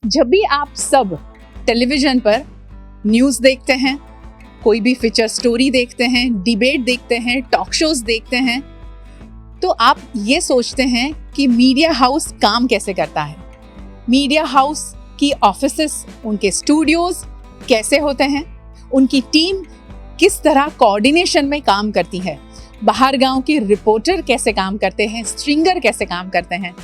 जब भी आप सब टेलीविजन पर न्यूज़ देखते हैं, कोई भी फीचर स्टोरी देखते हैं, डिबेट देखते हैं, टॉक शोज देखते हैं, तो आप ये सोचते हैं कि मीडिया हाउस काम कैसे करता है, मीडिया हाउस की ऑफिसेस, उनके स्टूडियोज कैसे होते हैं, उनकी टीम किस तरह कोऑर्डिनेशन में काम करती है, बाहर गांव के रिपोर्टर कैसे काम करते हैं, स्ट्रिंगर कैसे काम करते हैं।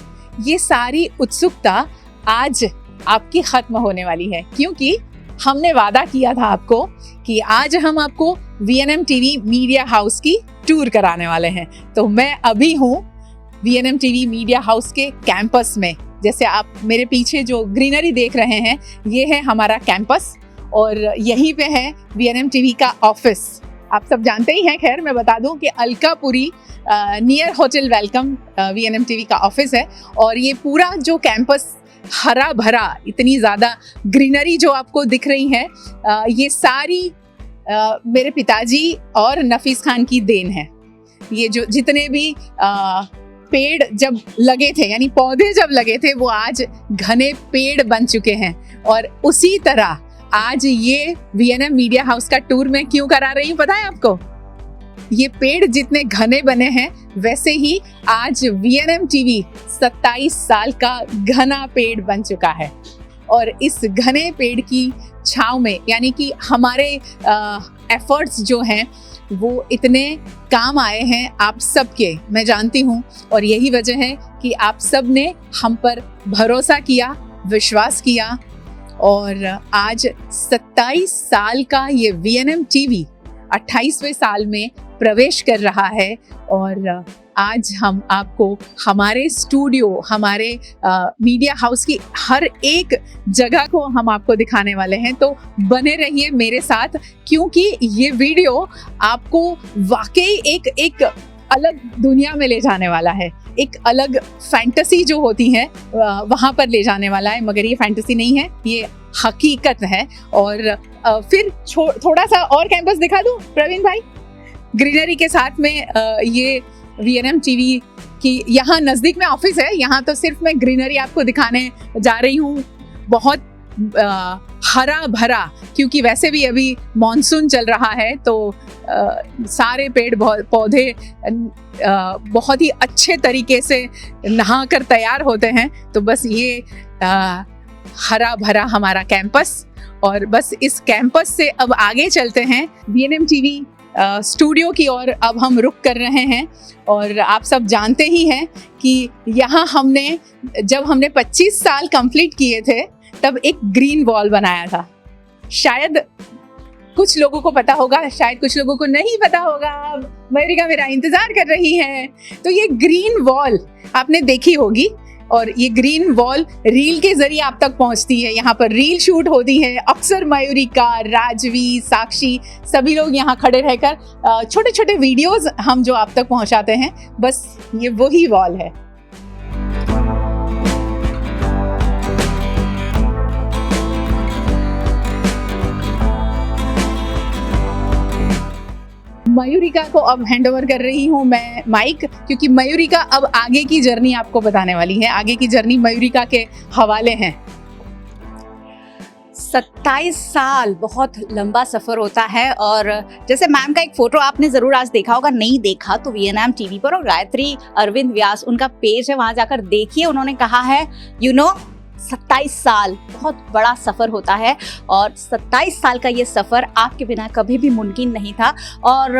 ये सारी उत्सुकता आज आपकी खत्म होने वाली है, क्योंकि हमने वादा किया था आपको कि आज हम आपको VNM TV मीडिया हाउस की टूर कराने वाले हैं। तो मैं अभी हूँ VNM TV मीडिया हाउस के कैंपस में। जैसे आप मेरे पीछे जो ग्रीनरी देख रहे हैं, ये है हमारा कैंपस और यहीं पे है VNM TV का ऑफिस। आप सब जानते ही हैं, खैर मैं बता दूं कि Alkapuri near hotel welcome VNM TV का ऑफिस है। और ये पूरा जो कैंपस हरा भरा, इतनी ज़्यादा ग्रीनरी जो आपको दिख रही है, ये सारी मेरे पिताजी और नफीस खान की देन है। ये जो जितने भी पेड़ जब लगे थे, यानी पौधे जब लगे थे, वो आज घने पेड़ बन चुके हैं। और उसी तरह आज ये VNM मीडिया हाउस का टूर मैं क्यों करा रही हूँ पता है आपको? ये पेड़ जितने घने बने हैं, वैसे ही आज VNM TV 27 साल का घना पेड़ बन चुका है। और इस घने पेड़ की छांव में, यानी कि हमारे एफर्ट्स जो हैं वो इतने काम आए हैं आप सबके, मैं जानती हूँ। और यही वजह है कि आप सब ने हम पर भरोसा किया, विश्वास किया। और आज 27 साल का ये VNM TV 28वें साल में प्रवेश कर रहा है। और आज हम आपको हमारे स्टूडियो, हमारे मीडिया हाउस की हर एक जगह को हम आपको दिखाने वाले हैं। तो बने रहिए मेरे साथ, क्योंकि ये वीडियो आपको वाकई एक अलग दुनिया में ले जाने वाला है। एक अलग फैंटेसी जो होती है वहाँ पर ले जाने वाला है, मगर ये फैंटेसी नहीं है, ये हकीकत है। और फिर थोड़ा सा और कैंपस दिखा दूँ प्रवीण भाई, ग्रीनरी के साथ में। ये VNM TV की यहाँ नज़दीक में ऑफिस है। यहाँ तो सिर्फ मैं ग्रीनरी आपको दिखाने जा रही हूँ, बहुत हरा भरा, क्योंकि वैसे भी अभी मॉनसून चल रहा है, तो सारे पेड़ पौधे बहुत ही अच्छे तरीके से नहा कर तैयार होते हैं। तो बस ये हरा भरा हमारा कैंपस, और बस इस कैंपस से अब आगे चलते हैं VNM TV स्टूडियो की ओर। अब हम रुक कर रहे हैं। और आप सब जानते ही हैं कि यहाँ जब हमने 25 साल कंप्लीट किए थे, तब एक ग्रीन वॉल बनाया था। शायद कुछ लोगों को पता होगा, शायद कुछ लोगों को नहीं पता होगा। मयूरिका मेरा इंतजार कर रही है। तो ये ग्रीन वॉल आपने देखी होगी, और ये ग्रीन वॉल रील के जरिए आप तक पहुंचती है। यहाँ पर रील शूट होती है। अक्सर मयूरिका, राजवी, साक्षी, सभी लोग यहाँ खड़े रहकर छोटे छोटे वीडियोस हम जो आप तक पहुंचाते हैं, बस ये वही वॉल है। मयूरिका को अब हैंड ओवर कर रही हूँ मैं माइक, क्योंकि मयूरिका अब आगे की जर्नी आपको बताने वाली है। आगे की जर्नी मयूरिका के हवाले हैं। 27 साल बहुत लंबा सफ़र होता है। और जैसे मैम का एक फ़ोटो आपने ज़रूर आज देखा होगा, नहीं देखा तो VNM TV पर, और गायत्री अरविंद व्यास उनका पेज है, वहाँ जाकर देखिए। उन्होंने कहा है 27 साल बहुत बड़ा सफ़र होता है, और 27 साल का ये सफ़र आपके बिना कभी भी मुमकिन नहीं था। और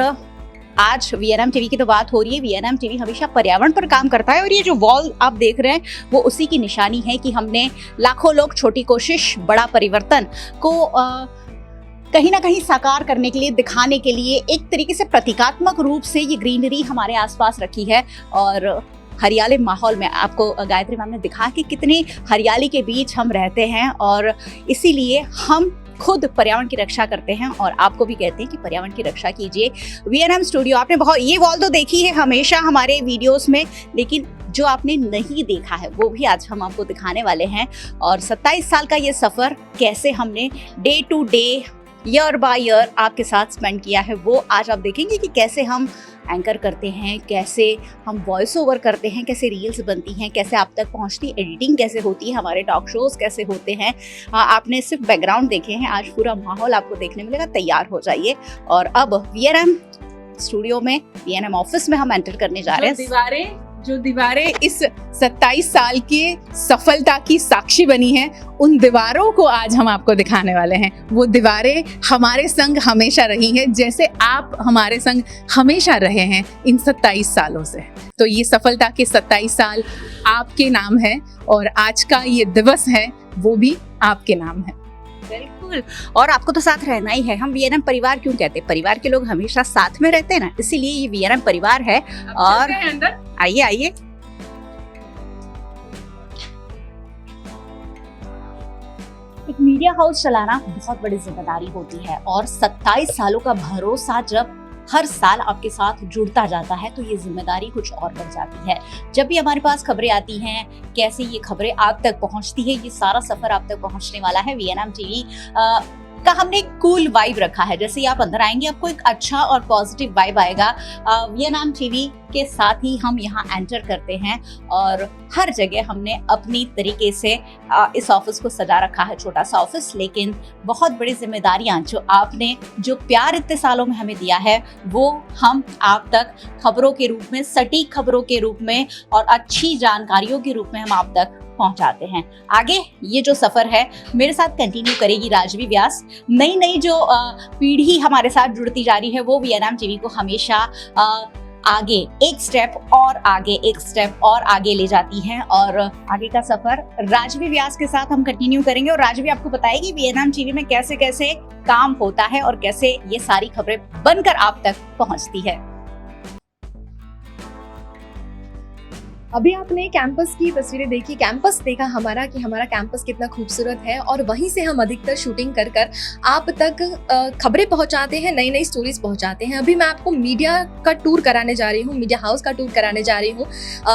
आज VNM TV की तो बात हो रही है। VNM TV हमेशा पर्यावरण पर काम करता है, और ये जो वॉल आप देख रहे हैं वो उसी की निशानी है कि हमने लाखों लोग छोटी कोशिश बड़ा परिवर्तन को कहीं ना कहीं साकार करने के लिए, दिखाने के लिए एक तरीके से प्रतीकात्मक रूप से ये ग्रीनरी हमारे आसपास रखी है। और हरियाली माहौल में आपको गायत्री मैम ने दिखा कि कितनी हरियाली के बीच हम रहते हैं, और इसीलिए हम खुद पर्यावरण की रक्षा करते हैं और आपको भी कहते हैं कि पर्यावरण की रक्षा कीजिए। VNM स्टूडियो, आपने बहुत ये वॉल तो देखी है हमेशा हमारे वीडियोस में, लेकिन जो आपने नहीं देखा है वो भी आज हम आपको दिखाने वाले हैं। और 27 साल का ये सफ़र कैसे हमने day to day, year by year आपके साथ स्पेंड किया है, वो आज आप देखेंगे कि कैसे हम एंकर करते हैं, कैसे हम वॉइस ओवर करते हैं, कैसे रील्स बनती हैं, कैसे आप तक पहुंचती, एडिटिंग कैसे होती है, हमारे टॉक शोज़ कैसे होते हैं। आपने सिर्फ बैकग्राउंड देखे हैं, आज पूरा माहौल आपको देखने मिलेगा। तैयार हो जाइए और अब वीएनएम स्टूडियो में, वीएनएम ऑफिस में हम एंटर करने जा रहे हैं। जो दीवारें इस 27 साल की सफलता की साक्षी बनी हैं, उन दीवारों को आज हम आपको दिखाने वाले हैं। वो दीवारें हमारे संग हमेशा रही हैं, जैसे आप हमारे संग हमेशा रहे हैं इन 27 सालों से। तो ये सफलता के 27 साल आपके नाम है और आज का ये दिवस है वो भी आपके नाम है। बिल्कुल, और आपको तो साथ रहना ही है। हम वीएनएम परिवार क्यों कहते हैं? परिवार के लोग हमेशा साथ में रहते हैं ना, इसीलिए ये वीएनएम परिवार है। और आइए आइए, एक मीडिया हाउस चलाना बहुत बड़ी जिम्मेदारी होती है और 27 सालों का भरोसा जब हर साल आपके साथ जुड़ता जाता है तो ये जिम्मेदारी कुछ और बढ़ जाती है। जब भी हमारे पास खबरें आती हैं, कैसे ये खबरें आप तक पहुंचती है, ये सारा सफर आप तक पहुंचने वाला है। वीएनएम टीवी का हमने एक कूल वाइब रखा है। जैसे ही आप अंदर आएंगे आपको एक अच्छा और पॉजिटिव वाइब आएगा। वीएनएम टीवी के साथ ही हम यहाँ एंटर करते हैं और हर जगह हमने अपनी तरीके से इस ऑफिस को सजा रखा है। छोटा सा ऑफिस, लेकिन बहुत बड़ी जिम्मेदारियां जो आपने, जो प्यार इतने सालों में हमें दिया है, वो हम आप तक खबरों के रूप में, सटीक खबरों के रूप में और अच्छी जानकारियों के रूप में हम आप तक पहुंचाते हैं। आगे ये जो सफर है मेरे साथ कंटिन्यू करेगी राजवी व्यास। नई नई जो पीढ़ी हमारे साथ जुड़ती जा रही है वो वीएनएम टीवी को हमेशा आगे एक स्टेप और आगे, एक स्टेप और आगे ले जाती हैं। और आगे का सफर राजवी व्यास के साथ हम कंटिन्यू करेंगे और राजवी आपको बताएगी वीएनएम टीवी में कैसे कैसे काम होता है और कैसे ये सारी खबरें बनकर आप तक पहुंचती है। अभी आपने कैंपस की तस्वीरें देखी, कैंपस देखा हमारा कि हमारा कैंपस कितना खूबसूरत है और वहीं से हम अधिकतर शूटिंग कर कर आप तक खबरें पहुंचाते हैं, नई नई स्टोरीज पहुंचाते हैं। अभी मैं आपको मीडिया का टूर कराने जा रही हूँ, मीडिया हाउस का टूर कराने जा रही हूँ।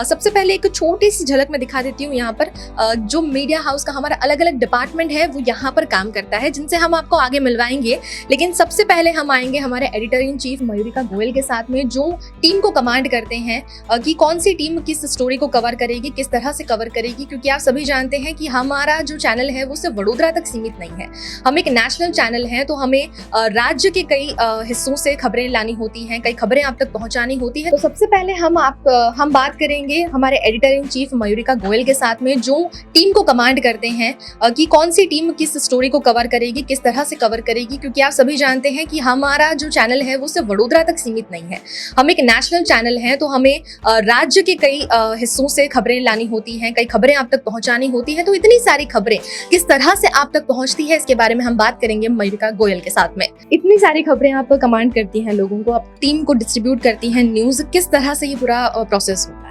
सबसे पहले एक छोटी सी झलक मैं दिखा देती हूँ। यहाँ पर जो मीडिया हाउस का हमारा अलग अलग डिपार्टमेंट है वो यहाँ पर काम करता है, जिनसे हम आपको आगे मिलवाएंगे। लेकिन सबसे पहले हम आएंगे हमारे editor in chief Mayurika Goyal के साथ में, जो टीम को कमांड करते हैं कि कौन सी टीम किस स्टोरी को कवर करेगी, किस तरह से कवर करेगी। क्योंकि आप सभी जानते हैं कि हमारा जो चैनल है वो सिर्फ वडोदरा तक सीमित नहीं है, हम एक नेशनल चैनल है। तो हमें राज्य के कई हिस्सों से खबरें लानी होती हैं, कई खबरें आप तक पहुंचानी होती है। तो सबसे पहले हम बात करेंगे हमारे editor in chief Mayurika Goyal के साथ में, जो टीम को कमांड करते हैं कि कौन सी टीम किस स्टोरी को कवर करेगी, किस तरह से कवर करेगी। क्योंकि आप सभी जानते हैं कि हमारा जो चैनल है वो सिर्फ वडोदरा तक सीमित नहीं है, हम एक नेशनल चैनल है। तो हमें राज्य के कई हिस्सों से खबरें लानी होती हैं, कई खबरें आप तक पहुंचानी होती हैं। तो इतनी सारी खबरें किस तरह से आप तक पहुंचती है, इसके बारे में हम बात करेंगे मयूरिका गोयल के साथ में। इतनी सारी खबरें आप कमांड करती हैं लोगों को, आप टीम को डिस्ट्रीब्यूट करती हैं न्यूज, किस तरह से ये पूरा प्रोसेस होता है?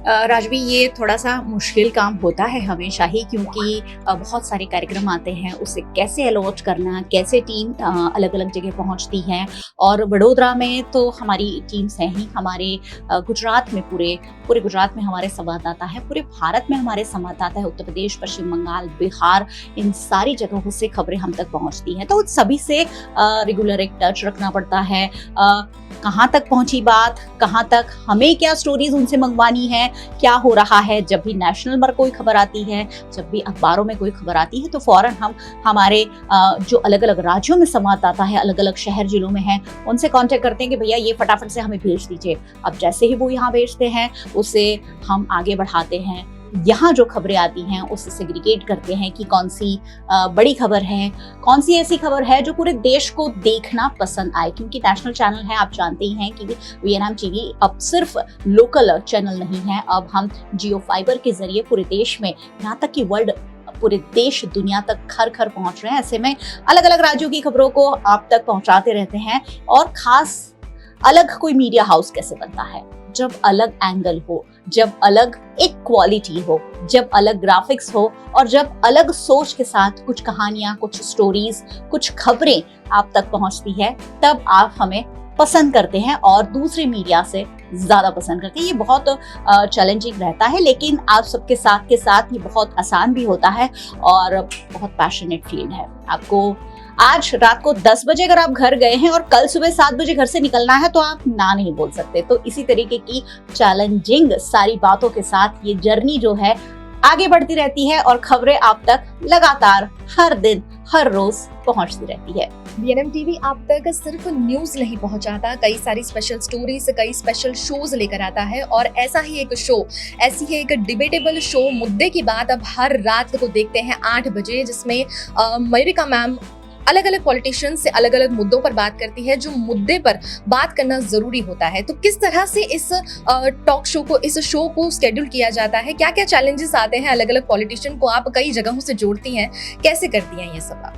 राजवी, ये थोड़ा सा मुश्किल काम होता है हमेशा ही, क्योंकि बहुत सारे कार्यक्रम आते हैं, उसे कैसे अलॉट करना, कैसे टीम अलग अलग जगह पहुंचती है। और वडोदरा में तो हमारी टीम्स हैं ही, हमारे गुजरात में पूरे गुजरात में हमारे संवाददाता है, पूरे भारत में हमारे संवाददाता है, उत्तर प्रदेश, पश्चिम बंगाल, बिहार, इन सारी जगहों से खबरें हम तक पहुंचती हैं। तो सभी से रेगुलर एक टच रखना पड़ता है। कहाँ तक पहुंची बात, कहाँ तक हमें क्या स्टोरीज उनसे मंगवानी है, क्या हो रहा है। जब भी नेशनल पर कोई खबर आती है, जब भी अखबारों में कोई खबर आती है, तो फौरन हम हमारे जो अलग अलग राज्यों में संवाददाता है, अलग अलग शहर जिलों में हैं, उनसे कांटेक्ट करते हैं कि भैया ये फटाफट से हमें भेज दीजिए। अब जैसे ही वो यहाँ भेजते हैं उसे हम आगे बढ़ाते हैं। यहाँ जो खबरें आती हैं उससे सेग्रीगेट करते हैं कि कौन सी बड़ी खबर है, कौन सी ऐसी खबर है जो पूरे देश को देखना पसंद आए। क्योंकि नेशनल चैनल है, आप जानते ही हैं कि वीएनएम टीवी अब सिर्फ लोकल चैनल नहीं है, अब हम जियो फाइबर के जरिए पूरे देश में, यहाँ तक कि वर्ल्ड, पूरे देश दुनिया तक घर घर पहुंच रहे हैं। ऐसे में अलग अलग राज्यों की खबरों को आप तक पहुंचाते रहते हैं। और खास अलग कोई मीडिया हाउस कैसे बनता है, जब अलग एंगल हो, जब अलग एक क्वालिटी हो, जब अलग ग्राफिक्स हो और जब अलग सोच के साथ कुछ कहानियां, कुछ स्टोरीज, कुछ खबरें आप तक पहुंचती है, तब आप हमें पसंद करते हैं और दूसरे मीडिया से ज्यादा पसंद करते हैं। ये बहुत चैलेंजिंग रहता है, लेकिन आप सबके साथ के साथ ये बहुत आसान भी होता है और बहुत पैशनेट फील्ड है। आपको आज रात को 10 बजे अगर आप घर गए हैं और कल सुबह 7 बजे घर से निकलना है तो आप ना नहीं बोल सकते। तो इसी तरीके की चैलेंजिंग सारी बातों के साथ ये जर्नी जो है आगे बढ़ती रहती है और खबरें आप तक लगातार हर दिन हर रोज पहुंचती रहती है। बीएनएम टीवी आप तक सिर्फ न्यूज नहीं पहुंचाता, कई सारी स्पेशल स्टोरीज, कई स्पेशल शोज लेकर आता है। और ऐसा ही एक शो, ऐसी ही एक डिबेटेबल शो मुद्दे की बात अब हर रात को देखते हैं 8 बजे, जिसमें मयूरिका मैम अलग अलग पॉलिटिशियन से अलग अलग मुद्दों पर बात करती है, जो मुद्दे पर बात करना जरूरी होता है। तो किस तरह से इस टॉक शो को, इस शो को शेड्यूल किया जाता है, क्या क्या चैलेंजेस आते हैं, अलग अलग पॉलिटिशियन को आप कई जगहों से जोड़ती हैं, कैसे करती हैं ये सब आप?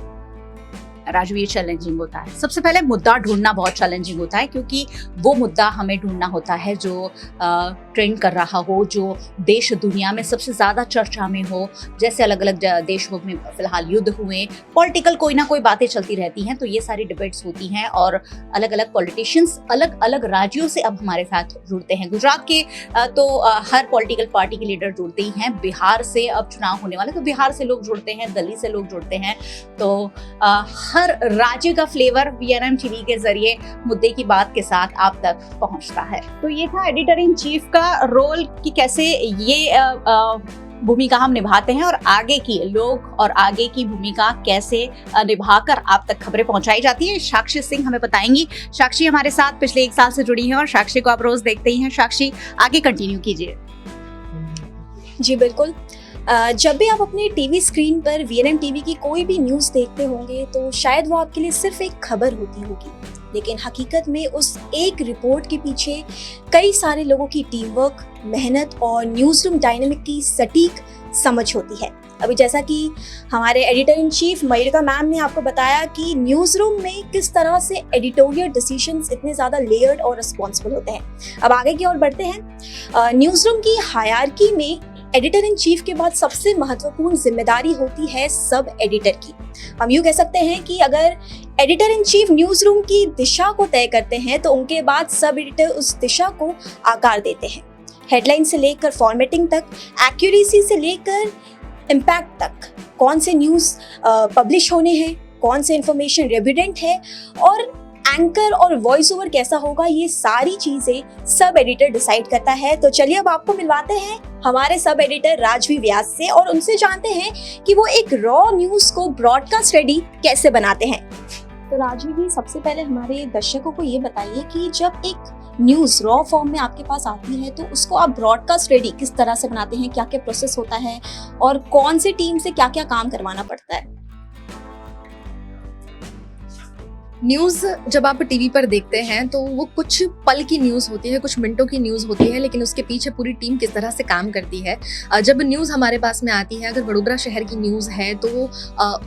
राजू, ये चैलेंजिंग होता है। सबसे पहले मुद्दा ढूंढना बहुत चैलेंजिंग होता है, क्योंकि वो मुद्दा हमें ढूंढना होता है जो ट्रेंड कर रहा हो, जो देश दुनिया में सबसे ज्यादा चर्चा में हो। जैसे अलग अलग देशों में फिलहाल युद्ध हुए, पॉलिटिकल कोई ना कोई बातें चलती रहती हैं, तो ये सारी डिबेट्स होती हैं और अलग अलग पॉलिटिशियंस अलग अलग राज्यों से अब हमारे साथ जुड़ते हैं। गुजरात के तो हर पॉलिटिकल पार्टी के लीडर जुड़ते ही हैं, बिहार से अब चुनाव होने वाले तो बिहार से लोग जुड़ते हैं, दिल्ली से लोग जुड़ते हैं। तो हर राज्य का फ्लेवर बीएनएम टीवी के जरिए मुद्दे की बात के साथ आप तक पहुंचता है। तो ये था एडिटर इन चीफ का रोल कि कैसे ये भूमिका हम निभाते हैं और आगे की लोग और आगे की भूमिका कैसे निभाकर आप तक खबरें पहुंचाई जाती है। साक्षी सिंह हमें बताएंगी। साक्षी हमारे साथ पिछले 1 साल से जुड़ी हैं और साक्षी को आप रोज देखते ही हैं। साक्षी, आगे कंटिन्यू कीजिए। जी बिल्कुल। जब भी आप अपने टीवी स्क्रीन पर वीएनएम टीवी की कोई भी न्यूज़ देखते होंगे तो शायद वो आपके लिए सिर्फ एक खबर होती होगी, लेकिन हकीकत में उस एक रिपोर्ट के पीछे कई सारे लोगों की टीम वर्क, मेहनत और न्यूज़ रूम डायनामिक की सटीक समझ होती है। अभी जैसा कि हमारे editor in chief Mayurika ma'am ने आपको बताया कि न्यूज़ रूम में किस तरह से एडिटोरियल डिसीजंस इतने ज़्यादा लेयर्ड और रिस्पॉन्सिबल होते हैं। अब आगे की ओर बढ़ते हैं। न्यूज़ रूम की हायरार्की में एडिटर इन चीफ के बाद सबसे महत्वपूर्ण जिम्मेदारी होती है सब एडिटर की। हम यूँ कह सकते हैं कि अगर editor in chief news room की दिशा को तय करते हैं तो उनके बाद सब एडिटर उस दिशा को आकार देते हैं। हेडलाइन से लेकर फॉर्मेटिंग तक, एक्यूरेसी से लेकर इम्पैक्ट तक, कौन से न्यूज़ पब्लिश होने हैं, कौन से इंफॉर्मेशन रेविडेंट है और एंकर और वॉइस ओवर कैसा होगा, ये सारी चीजें सब एडिटर डिसाइड करता है। तो चलिए अब आपको मिलवाते हैं हमारे सब एडिटर राजवी व्यास से और उनसे जानते हैं कि वो एक रॉ न्यूज को ब्रॉडकास्ट रेडी कैसे बनाते हैं। तो राजवी जी, सबसे पहले हमारे दर्शकों को ये बताइए कि जब एक न्यूज रॉ फॉर्म में आपके पास आती है तो उसको आप ब्रॉडकास्ट रेडी किस तरह से बनाते हैं, क्या क्या प्रोसेस होता है और कौन सी टीम से क्या क्या काम करवाना पड़ता है? न्यूज़ जब आप टीवी पर देखते हैं तो वो कुछ पल की न्यूज़ होती है, कुछ मिनटों की न्यूज़ होती है, लेकिन उसके पीछे पूरी टीम किस तरह से काम करती है। जब न्यूज़ हमारे पास में आती है, अगर वडोदरा शहर की न्यूज़ है तो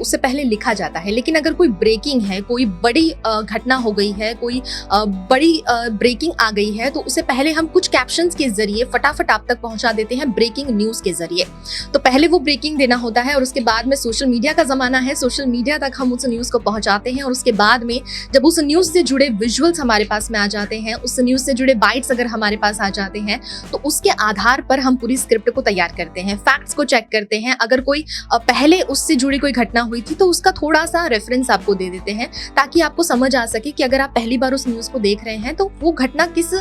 उससे पहले लिखा जाता है, लेकिन अगर कोई ब्रेकिंग है, कोई बड़ी घटना हो गई है, कोई बड़ी ब्रेकिंग आ गई है, तो उससे पहले हम कुछ कैप्शंस के जरिए फटाफट आप तक पहुंचा देते हैं ब्रेकिंग न्यूज़ के जरिए। तो पहले वो ब्रेकिंग देना होता है और उसके बाद में सोशल मीडिया का ज़माना है, सोशल मीडिया तक हम उस न्यूज़ को पहुँचाते हैं और उसके बाद में जब उस न्यूज़ से जुड़े विजुअल्स हमारे पास में आ जाते हैं, उस न्यूज़ से जुड़े बाइट्स अगर हमारे पास आ जाते हैं, तो उसके आधार पर हम पूरी स्क्रिप्ट को तैयार करते हैं, फैक्ट्स को चेक करते हैं। अगर कोई पहले उससे जुड़ी कोई घटना हुई थी तो उसका थोड़ा सा रेफरेंस आपको दे देते हैं, ताकि आपको समझ आ सके कि अगर आप पहली बार उस न्यूज़ को देख रहे हैं तो वो घटना किस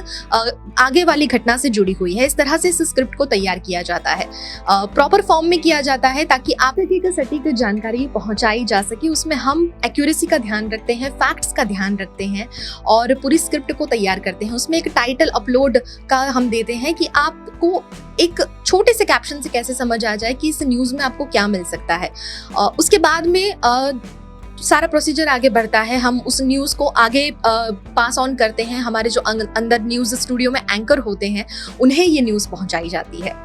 आगे वाली घटना से जुड़ी हुई है। इस तरह से इस स्क्रिप्ट को तैयार किया जाता है, प्रॉपर फॉर्म में किया जाता है, ताकि आप तक एक सटीक जानकारी पहुंचाई जा सके। उसमें हम एक्यूरेसी का ध्यान रखते हैं, फैक्ट्स का ध्यान रखते हैं और पूरी स्क्रिप्ट को तैयार करते हैं। उसमें एक टाइटल अपलोड का हम देते हैं कि आपको एक छोटे से कैप्शन से कैसे समझ आ जाए कि इस न्यूज़ में आपको क्या मिल सकता है। उसके बाद में सारा प्रोसीजर आगे बढ़ता है, हम उस न्यूज़ को आगे पास ऑन करते हैं। हमारे जो अंदर न्यूज़ स्टूडियो में एंकर होते हैं, उन्हें ये न्यूज़ पहुंचाई जाती है।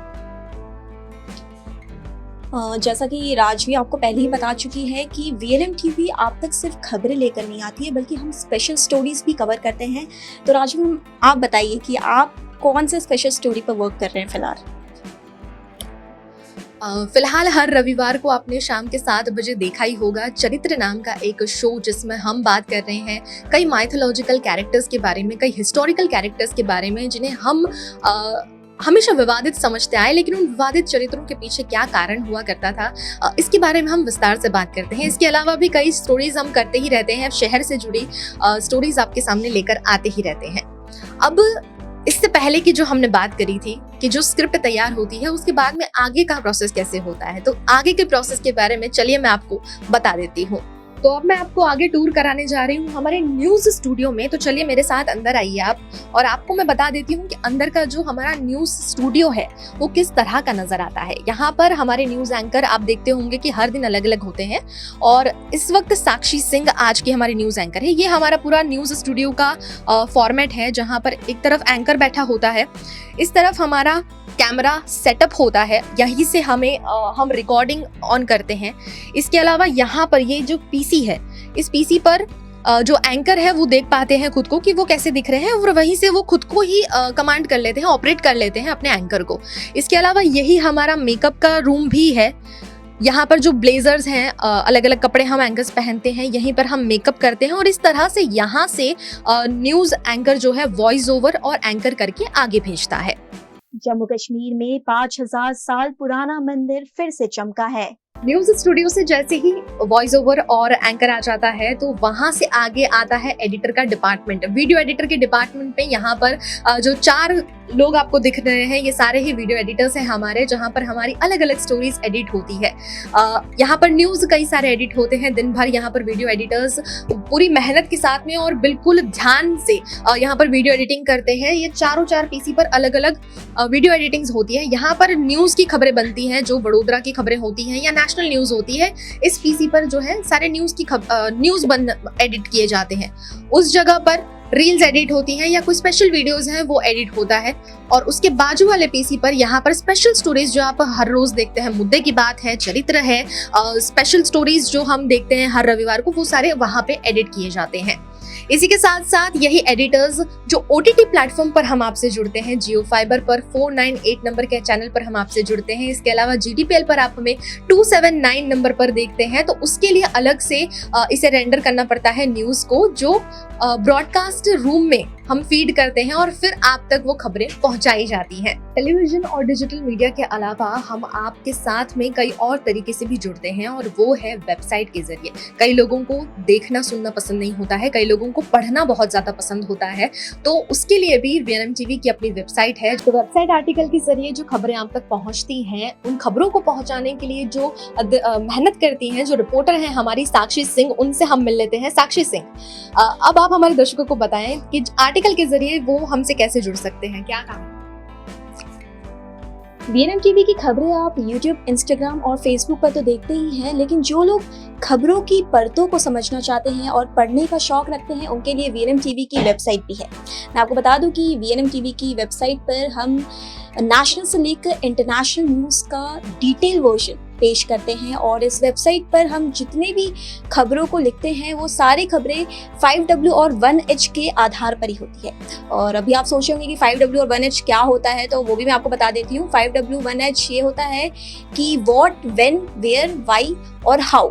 जैसा कि राजवी आपको पहले ही बता चुकी है कि वीएनएम टीवी आप तक सिर्फ खबरें लेकर नहीं आती है, बल्कि हम स्पेशल स्टोरीज भी कवर करते हैं। तो राजवी, आप बताइए कि आप कौन से स्पेशल स्टोरी पर वर्क कर रहे हैं फिलहाल? फिलहाल हर रविवार को आपने शाम के 7 बजे देखा ही होगा चरित्र नाम का एक शो, जिसमें हम बात कर रहे हैं कई माइथोलॉजिकल कैरेक्टर्स के बारे में, कई हिस्टोरिकल कैरेक्टर्स के बारे में, जिन्हें हम हमेशा विवादित समझते आए, लेकिन उन विवादित चरित्रों के पीछे क्या कारण हुआ करता था, इसके बारे में हम विस्तार से बात करते हैं। इसके अलावा भी कई स्टोरीज हम करते ही रहते हैं, शहर से जुड़ी स्टोरीज आपके सामने लेकर आते ही रहते हैं। अब इससे पहले की जो हमने बात करी थी कि जो स्क्रिप्ट तैयार होती है उसके बाद में आगे का प्रोसेस कैसे होता है, तो आगे के प्रोसेस के बारे में चलिए मैं आपको बता देती हूँ। तो अब मैं आपको आगे टूर कराने जा रही हूँ हमारे न्यूज स्टूडियो में। तो चलिए मेरे साथ अंदर आइए आप, और आपको मैं बता देती हूँ कि अंदर का जो हमारा न्यूज स्टूडियो है वो किस तरह का नजर आता है। यहाँ पर हमारे न्यूज एंकर आप देखते होंगे कि हर दिन अलग अलग होते हैं, और इस वक्त साक्षी सिंह आज की हमारी न्यूज एंकर है। ये हमारा पूरा न्यूज स्टूडियो का फॉर्मेट है, जहाँ पर एक तरफ एंकर बैठा होता है, इस तरफ हमारा कैमरा सेटअप होता है, यहीं से हम रिकॉर्डिंग ऑन करते हैं। इसके अलावा यहाँ पर ये जो पीसी है, इस पीसी पर जो एंकर है वो देख पाते हैं खुद को कि वो कैसे दिख रहे हैं, और वहीं से वो खुद को ही कमांड कर लेते हैं, ऑपरेट कर लेते हैं अपने एंकर को। इसके अलावा यही हमारा मेकअप का रूम भी है। यहाँ पर जो ब्लेजर्स हैं, अलग अलग कपड़े हम एंकर्स पहनते हैं, यहीं पर हम मेकअप करते हैं, और इस तरह से यहाँ से न्यूज़ एंकर जो है वॉइस ओवर और एंकर करके आगे भेजता है। जम्मू कश्मीर में 5000 साल पुराना मंदिर फिर से चमका है। न्यूज स्टूडियो से जैसे ही वॉइस ओवर और एंकर आ जाता है तो वहां से आगे आता है एडिटर का डिपार्टमेंट। वीडियो एडिटर के डिपार्टमेंट में यहाँ पर जो 4 लोग आपको दिख रहे हैं, ये सारे ही वीडियो एडिटर्स हैं हमारे, जहाँ पर हमारी अलग अलग स्टोरीज एडिट होती है। यहाँ पर न्यूज कई सारे एडिट होते हैं दिन भर। यहाँ पर वीडियो एडिटर्स पूरी मेहनत के साथ में और बिल्कुल ध्यान से यहाँ पर वीडियो एडिटिंग करते हैं। ये चारों 4 पीसी पर अलग अलग वीडियो एडिटिंग होती है। यहाँ पर न्यूज की खबरें बनती हैं, जो वडोदरा की खबरें होती हैं या नेशनल न्यूज होती है, इस पीसी पर जो है सारे न्यूज एडिट किए जाते हैं। उस जगह पर रील्स एडिट होती हैं या कोई स्पेशल वीडियोस हैं वो एडिट होता है। और उसके बाजू वाले पीसी पर यहाँ पर स्पेशल स्टोरीज जो आप हर रोज देखते हैं, मुद्दे की बात है, चरित्र है, स्पेशल स्टोरीज जो हम देखते हैं हर रविवार को, वो सारे वहाँ पे एडिट किए जाते हैं। इसी के साथ साथ यही एडिटर्स जो OTT प्लेटफॉर्म पर हम आपसे जुड़ते हैं, जियो फाइबर पर 498 नंबर के चैनल पर हम आपसे जुड़ते हैं। इसके अलावा GTPL पर आप हमें 279 नंबर पर देखते हैं, तो उसके लिए अलग से इसे रेंडर करना पड़ता है न्यूज को, जो ब्रॉडकास्ट रूम में हम फीड करते हैं और फिर आप तक वो खबरें पहुंचाई जाती हैं। टेलीविजन और डिजिटल मीडिया के अलावा हम आपके साथ में कई और तरीके से भी जुड़ते हैं, और वो है वेबसाइट के जरिए। कई लोगों को देखना सुनना पसंद नहीं होता है, कई लोगों को पढ़ना बहुत ज्यादा पसंद होता है, तो उसके लिए भी VNM TV की अपनी वेबसाइट है। तो वेबसाइट आर्टिकल के जरिए जो खबरें आप तक पहुंचती हैं, उन खबरों को पहुंचाने के लिए जो मेहनत करती हैं, जो रिपोर्टर हैं हमारी साक्षी सिंह, उनसे हम मिल लेते हैं। साक्षी सिंह, अब आप हमारे दर्शकों को बताएं कि आर्टिकल के जरिए वो हमसे कैसे जुड़ सकते हैं, क्या काम है? VNM TV की खबरें आप YouTube, Instagram और Facebook पर तो देखते ही हैं, लेकिन जो लोग खबरों की परतों को समझना चाहते हैं और पढ़ने का शौक रखते हैं, उनके लिए VNM TV की वेबसाइट भी है। मैं आपको बता दूं कि VNM TV की वेबसाइट पर हम नेशनल से लेकर इंटरनेशनल न्यूज़ का डिटेल वर्जन पेश करते हैं, और इस वेबसाइट पर हम जितने भी खबरों को लिखते हैं वो सारी खबरें 5W और 1H के आधार पर ही होती है। और अभी आप सोच रहे होंगे कि 5W और 1H क्या होता है, तो वो भी मैं आपको बता देती हूँ। 5W 1H ये होता है कि व्हाट, व्हेन, वेयर, व्हाई और हाउ।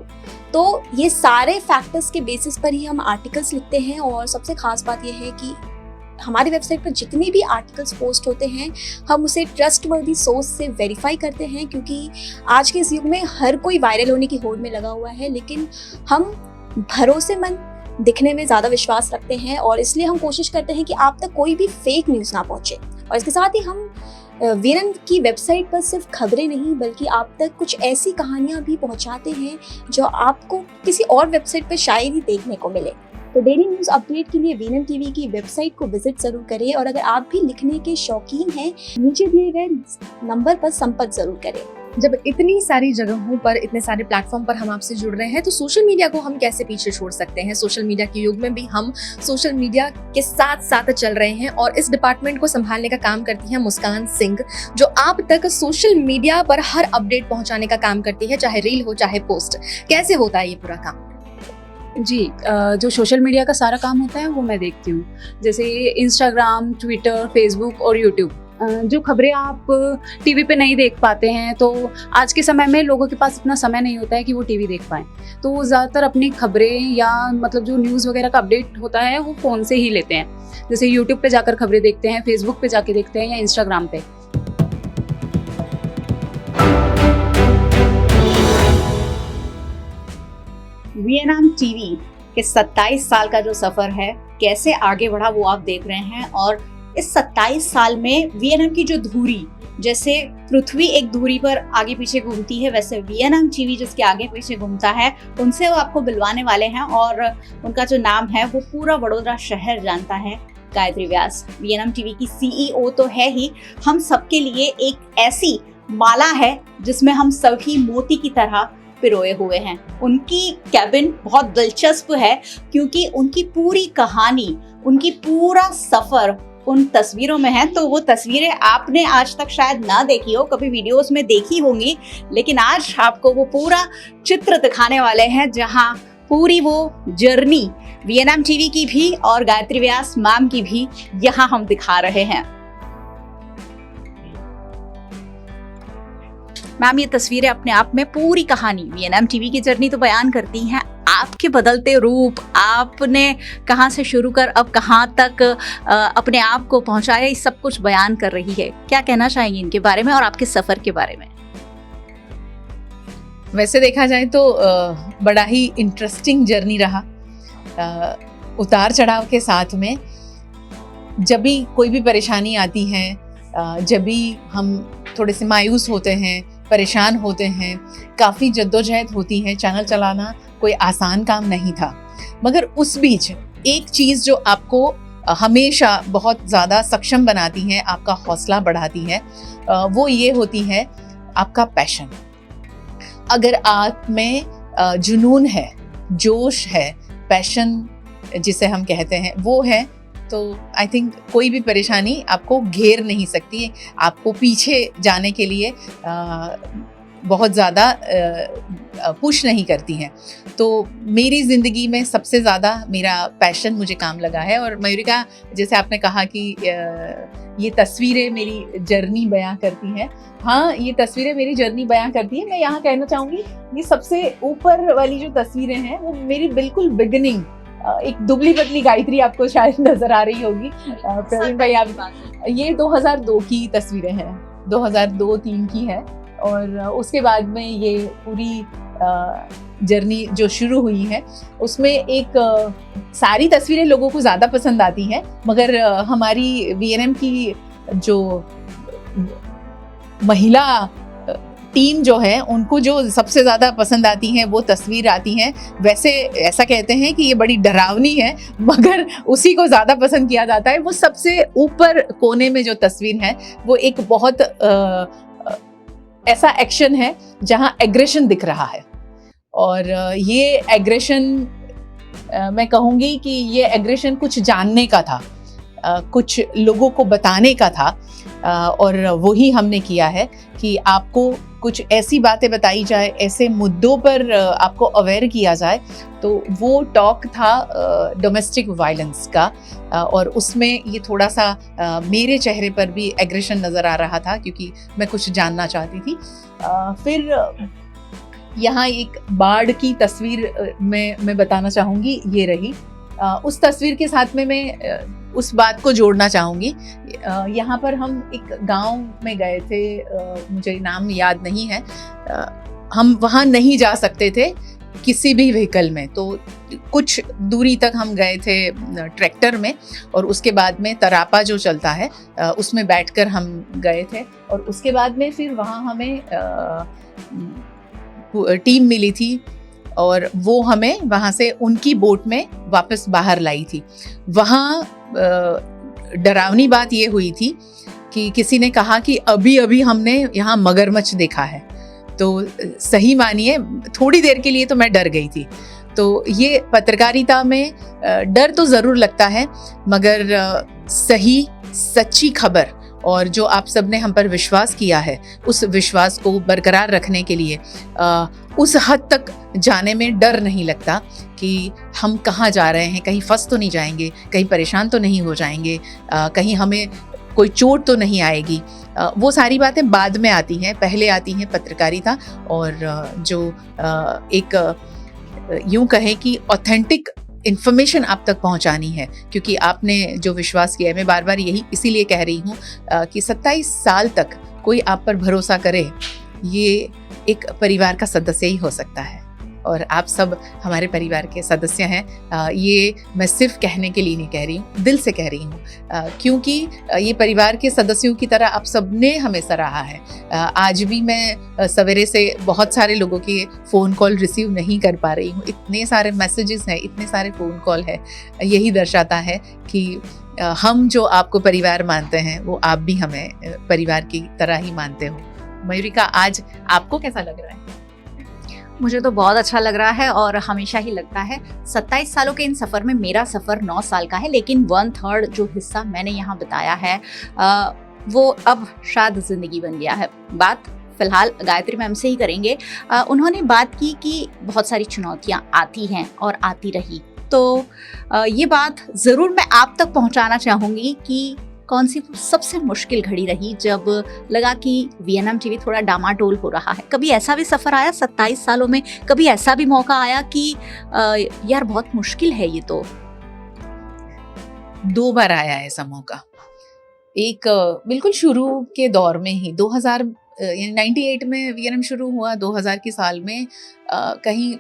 तो ये सारे फैक्टर्स के बेसिस पर ही हम आर्टिकल्स लिखते हैं, और सबसे खास बात ये है कि हमारी वेबसाइट पर जितने भी आर्टिकल्स पोस्ट होते हैं हम उसे ट्रस्टवर्दी सोर्स से वेरीफाई करते हैं, क्योंकि आज के इस युग में हर कोई वायरल होने की होड़ में लगा हुआ है, लेकिन हम भरोसेमंद दिखने में ज़्यादा विश्वास रखते हैं, और इसलिए हम कोशिश करते हैं कि आप तक कोई भी फेक न्यूज़ ना पहुँचे। और इसके साथ ही हम VNM की वेबसाइट पर सिर्फ खबरें नहीं बल्कि आप तक कुछ ऐसी कहानियाँ भी पहुँचाते हैं जो आपको किसी और वेबसाइट पर शायद ही देखने को मिले। तो डेली न्यूज़ अपडेट के लिए VNM TV की वेबसाइट को विजिट जरूर करें, और अगर आप भी लिखने के शौकीन हैं, नीचे दिए गए नंबर पर संपर्क जरूर करें। जब इतनी सारी जगहों पर, इतने सारे प्लेटफॉर्म पर हम आपसे जुड़ रहे हैं, तो सोशल मीडिया को हम कैसे पीछे छोड़ सकते हैं? सोशल मीडिया के युग में भी हम सोशल मीडिया के साथ साथ चल रहे हैं, और इस डिपार्टमेंट को संभालने का काम करती है मुस्कान सिंह, जो आप तक सोशल मीडिया पर हर अपडेट पहुंचाने का काम करती है, चाहे रील हो चाहे पोस्ट। कैसे होता है ये पूरा काम? जी, जो सोशल मीडिया का सारा काम होता है वो मैं देखती हूँ, जैसे इंस्टाग्राम, ट्विटर, फेसबुक और यूट्यूब। जो खबरें आप टीवी पे नहीं देख पाते हैं, तो आज के समय में लोगों के पास इतना समय नहीं होता है कि वो टीवी देख पाएँ, तो वो ज़्यादातर अपनी खबरें या मतलब जो न्यूज़ वगैरह का अपडेट होता है वो फ़ोन से ही लेते हैं। जैसे यूट्यूब पे जाकर खबरें देखते हैं, फेसबुक पे जाके देखते हैं या इंस्टाग्राम पे। वीएनएम टीवी के 27 साल का जो सफर है कैसे आगे बढ़ा वो आप देख रहे हैं। और इस 27 साल में वीएनएम की जो धुरी, जैसे पृथ्वी एक धुरी पर आगे पीछे घूमती है, वैसे वीएनएम टीवी जिसके आगे पीछे घूमता है, उनसे वो आपको बुलवाने वाले हैं। और उनका जो नाम है वो पूरा वडोदरा शहर जानता है, गायत्री व्यास। वीएनएम टीवी की सीईओ तो है ही, हम सबके लिए एक ऐसी माला है जिसमें हम सभी मोती की तरह पिरोए हुए हैं। उनकी कैबिन बहुत दिलचस्प है क्योंकि उनकी पूरी कहानी, उनकी पूरा सफर उन तस्वीरों में है। तो वो तस्वीरें आपने आज तक शायद ना देखी हो, कभी वीडियोस में देखी होंगी, लेकिन आज आपको वो पूरा चित्र दिखाने वाले हैं जहां पूरी वो जर्नी वीएनएम टीवी की भी और गायत्री व्यास मैम की भी यहां हम दिखा रहे हैं। मैम, ये तस्वीरें अपने आप में पूरी कहानी, वीएनएम टीवी की जर्नी तो बयान करती हैं। आपके बदलते रूप, आपने कहाँ से शुरू कर अब कहाँ तक अपने आप को पहुंचाया, ये सब कुछ बयान कर रही है। क्या कहना चाहेंगे इनके बारे में और आपके सफर के बारे में? वैसे देखा जाए तो बड़ा ही इंटरेस्टिंग जर्नी रहा, उतार चढ़ाव के साथ में। जब भी कोई भी परेशानी आती है, जब भी हम थोड़े से मायूस होते हैं, परेशान होते हैं, काफ़ी जद्दोजहद होती है। चैनल चलाना कोई आसान काम नहीं था, मगर उस बीच एक चीज़ जो आपको हमेशा बहुत ज़्यादा सक्षम बनाती है, आपका हौसला बढ़ाती है, वो ये होती है आपका पैशन। अगर आप में जुनून है, जोश है, पैशन जिसे हम कहते हैं वो है, तो आई थिंक कोई भी परेशानी आपको घेर नहीं सकती, आपको पीछे जाने के लिए बहुत ज़्यादा पुश नहीं करती हैं। तो मेरी ज़िंदगी में सबसे ज़्यादा मेरा पैशन मुझे काम लगा है। और मयूरिका, जैसे आपने कहा कि ये तस्वीरें मेरी जर्नी बयां करती हैं, हाँ, ये तस्वीरें मेरी जर्नी बयां करती है। मैं यहाँ कहना चाहूँगी, ये सबसे ऊपर वाली जो तस्वीरें हैं वो मेरी बिल्कुल बिगिनिंग, एक दुबली पतली गायत्री आपको शायद नजर आ रही होगी प्रवीण भाई, आप ये 2002 की तस्वीरें हैं, 2002-3 की है। और उसके बाद में ये पूरी जर्नी जो शुरू हुई है उसमें एक सारी तस्वीरें लोगों को ज़्यादा पसंद आती हैं, मगर हमारी वीएनएम की जो महिला टीम जो है उनको जो सबसे ज़्यादा पसंद आती हैं वो तस्वीर आती हैं। वैसे ऐसा कहते हैं कि ये बड़ी डरावनी है, मगर उसी को ज़्यादा पसंद किया जाता है। वो सबसे ऊपर कोने में जो तस्वीर है वो एक बहुत ऐसा एक्शन है जहाँ एग्रेशन दिख रहा है। और ये एग्रेशन, मैं कहूँगी कि ये एग्रेशन कुछ जानने का था, कुछ लोगों को बताने का था, और वही हमने किया है कि आपको कुछ ऐसी बातें बताई जाए, ऐसे मुद्दों पर आपको अवेयर किया जाए। तो वो टॉक था डोमेस्टिक वायलेंस का, और उसमें ये थोड़ा सा मेरे चेहरे पर भी एग्रेशन नज़र आ रहा था क्योंकि मैं कुछ जानना चाहती थी। फिर यहाँ एक बाढ़ की तस्वीर मैं बताना चाहूँगी, ये रही। उस तस्वीर के साथ में मैं उस बात को जोड़ना चाहूँगी। यहाँ पर हम एक गांव में गए थे, मुझे नाम याद नहीं है, हम वहाँ नहीं जा सकते थे किसी भी व्हीकल में, तो कुछ दूरी तक हम गए थे ट्रैक्टर में, और उसके बाद में तरापा जो चलता है उसमें बैठकर हम गए थे। और उसके बाद में फिर वहाँ हमें टीम मिली थी और वो हमें वहाँ से उनकी बोट में वापस बाहर लाई थी। वहाँ डरावनी बात ये हुई थी कि किसी ने कहा कि अभी अभी हमने यहाँ मगरमच्छ देखा है। तो सही मानिए थोड़ी देर के लिए तो मैं डर गई थी। तो ये पत्रकारिता में डर तो ज़रूर लगता है, मगर सही सच्ची खबर और जो आप सबने हम पर विश्वास किया है, उस विश्वास को बरकरार रखने के लिए उस हद तक जाने में डर नहीं लगता कि हम कहाँ जा रहे हैं, कहीं फंस तो नहीं जाएंगे, कहीं परेशान तो नहीं हो जाएंगे, कहीं हमें कोई चोट तो नहीं आएगी। वो सारी बातें बाद में आती हैं, पहले आती हैं पत्रकारिता, और जो एक यूं कहें कि ऑथेंटिक इन्फॉर्मेशन आप तक पहुंचानी है, क्योंकि आपने जो विश्वास किया है, मैं बार बार यही इसीलिए कह रही हूँ कि 27 साल तक कोई आप पर भरोसा करे, ये एक परिवार का सदस्य ही हो सकता है। और आप सब हमारे परिवार के सदस्य हैं। ये मैं सिर्फ कहने के लिए नहीं कह रही हूँ, दिल से कह रही हूँ, क्योंकि ये परिवार के सदस्यों की तरह आप सबने हमें सराहा है। आज भी मैं सवेरे से बहुत सारे लोगों के फ़ोन कॉल रिसीव नहीं कर पा रही हूँ, इतने सारे मैसेजेस हैं, इतने सारे फ़ोन कॉल है। यही दर्शाता है कि हम जो आपको परिवार मानते हैं वो आप भी हमें परिवार की तरह ही मानते हो। मयूरिका, आज आपको कैसा लग रहा है? मुझे तो बहुत अच्छा लग रहा है और हमेशा ही लगता है। 27 सालों के इन सफ़र में मेरा सफ़र 9 साल का है, लेकिन 1/3 जो हिस्सा मैंने यहाँ बताया है वो अब शायद ज़िंदगी बन गया है। बात फिलहाल गायत्री मैम से ही करेंगे। उन्होंने बात की कि बहुत सारी चुनौतियाँ आती हैं और आती रही, तो ये बात ज़रूर मैं आप तक पहुँचाना चाहूँगी कि कौन सी सबसे मुश्किल घड़ी रही जब लगा कि वीएनएम टीवी थोड़ा डामाडोल हो रहा है। कभी ऐसा भी सफ़र आया 27 सालों में, कभी ऐसा भी मौका आया कि यार बहुत मुश्किल है ये? तो 2 बार आया है ऐसा मौका। एक बिल्कुल शुरू के दौर में ही 98 में वीएनएम शुरू हुआ। 2000 के साल में कहीं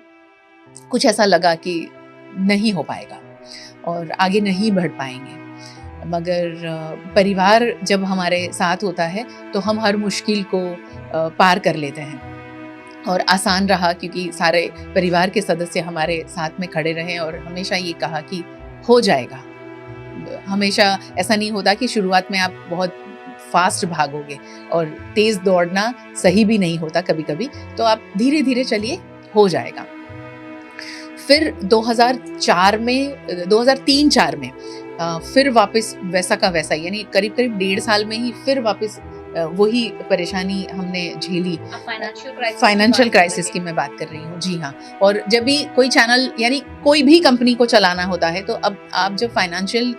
कुछ ऐसा लगा कि नहीं हो पाएगा और आगे नहीं बढ़ पाएंगे, मगर परिवार जब हमारे साथ होता है तो हम हर मुश्किल को पार कर लेते हैं। और आसान रहा क्योंकि सारे परिवार के सदस्य हमारे साथ में खड़े रहे और हमेशा ये कहा कि हो जाएगा। हमेशा ऐसा नहीं होता कि शुरुआत में आप बहुत फास्ट भागोगे, और तेज दौड़ना सही भी नहीं होता कभी कभी, तो आप धीरे धीरे चलिए, हो जाएगा। फिर 2003-4 में फिर वापस वैसा का वैसा, यानी करीब 1.5 साल में ही फिर वापस वही परेशानी हमने झेली। फाइनेंशियल क्राइसिस की मैं बात कर रही हूँ, जी हाँ। और जब भी कोई चैनल यानी कोई भी कंपनी को चलाना होता है, तो अब आप जब फाइनेंशियल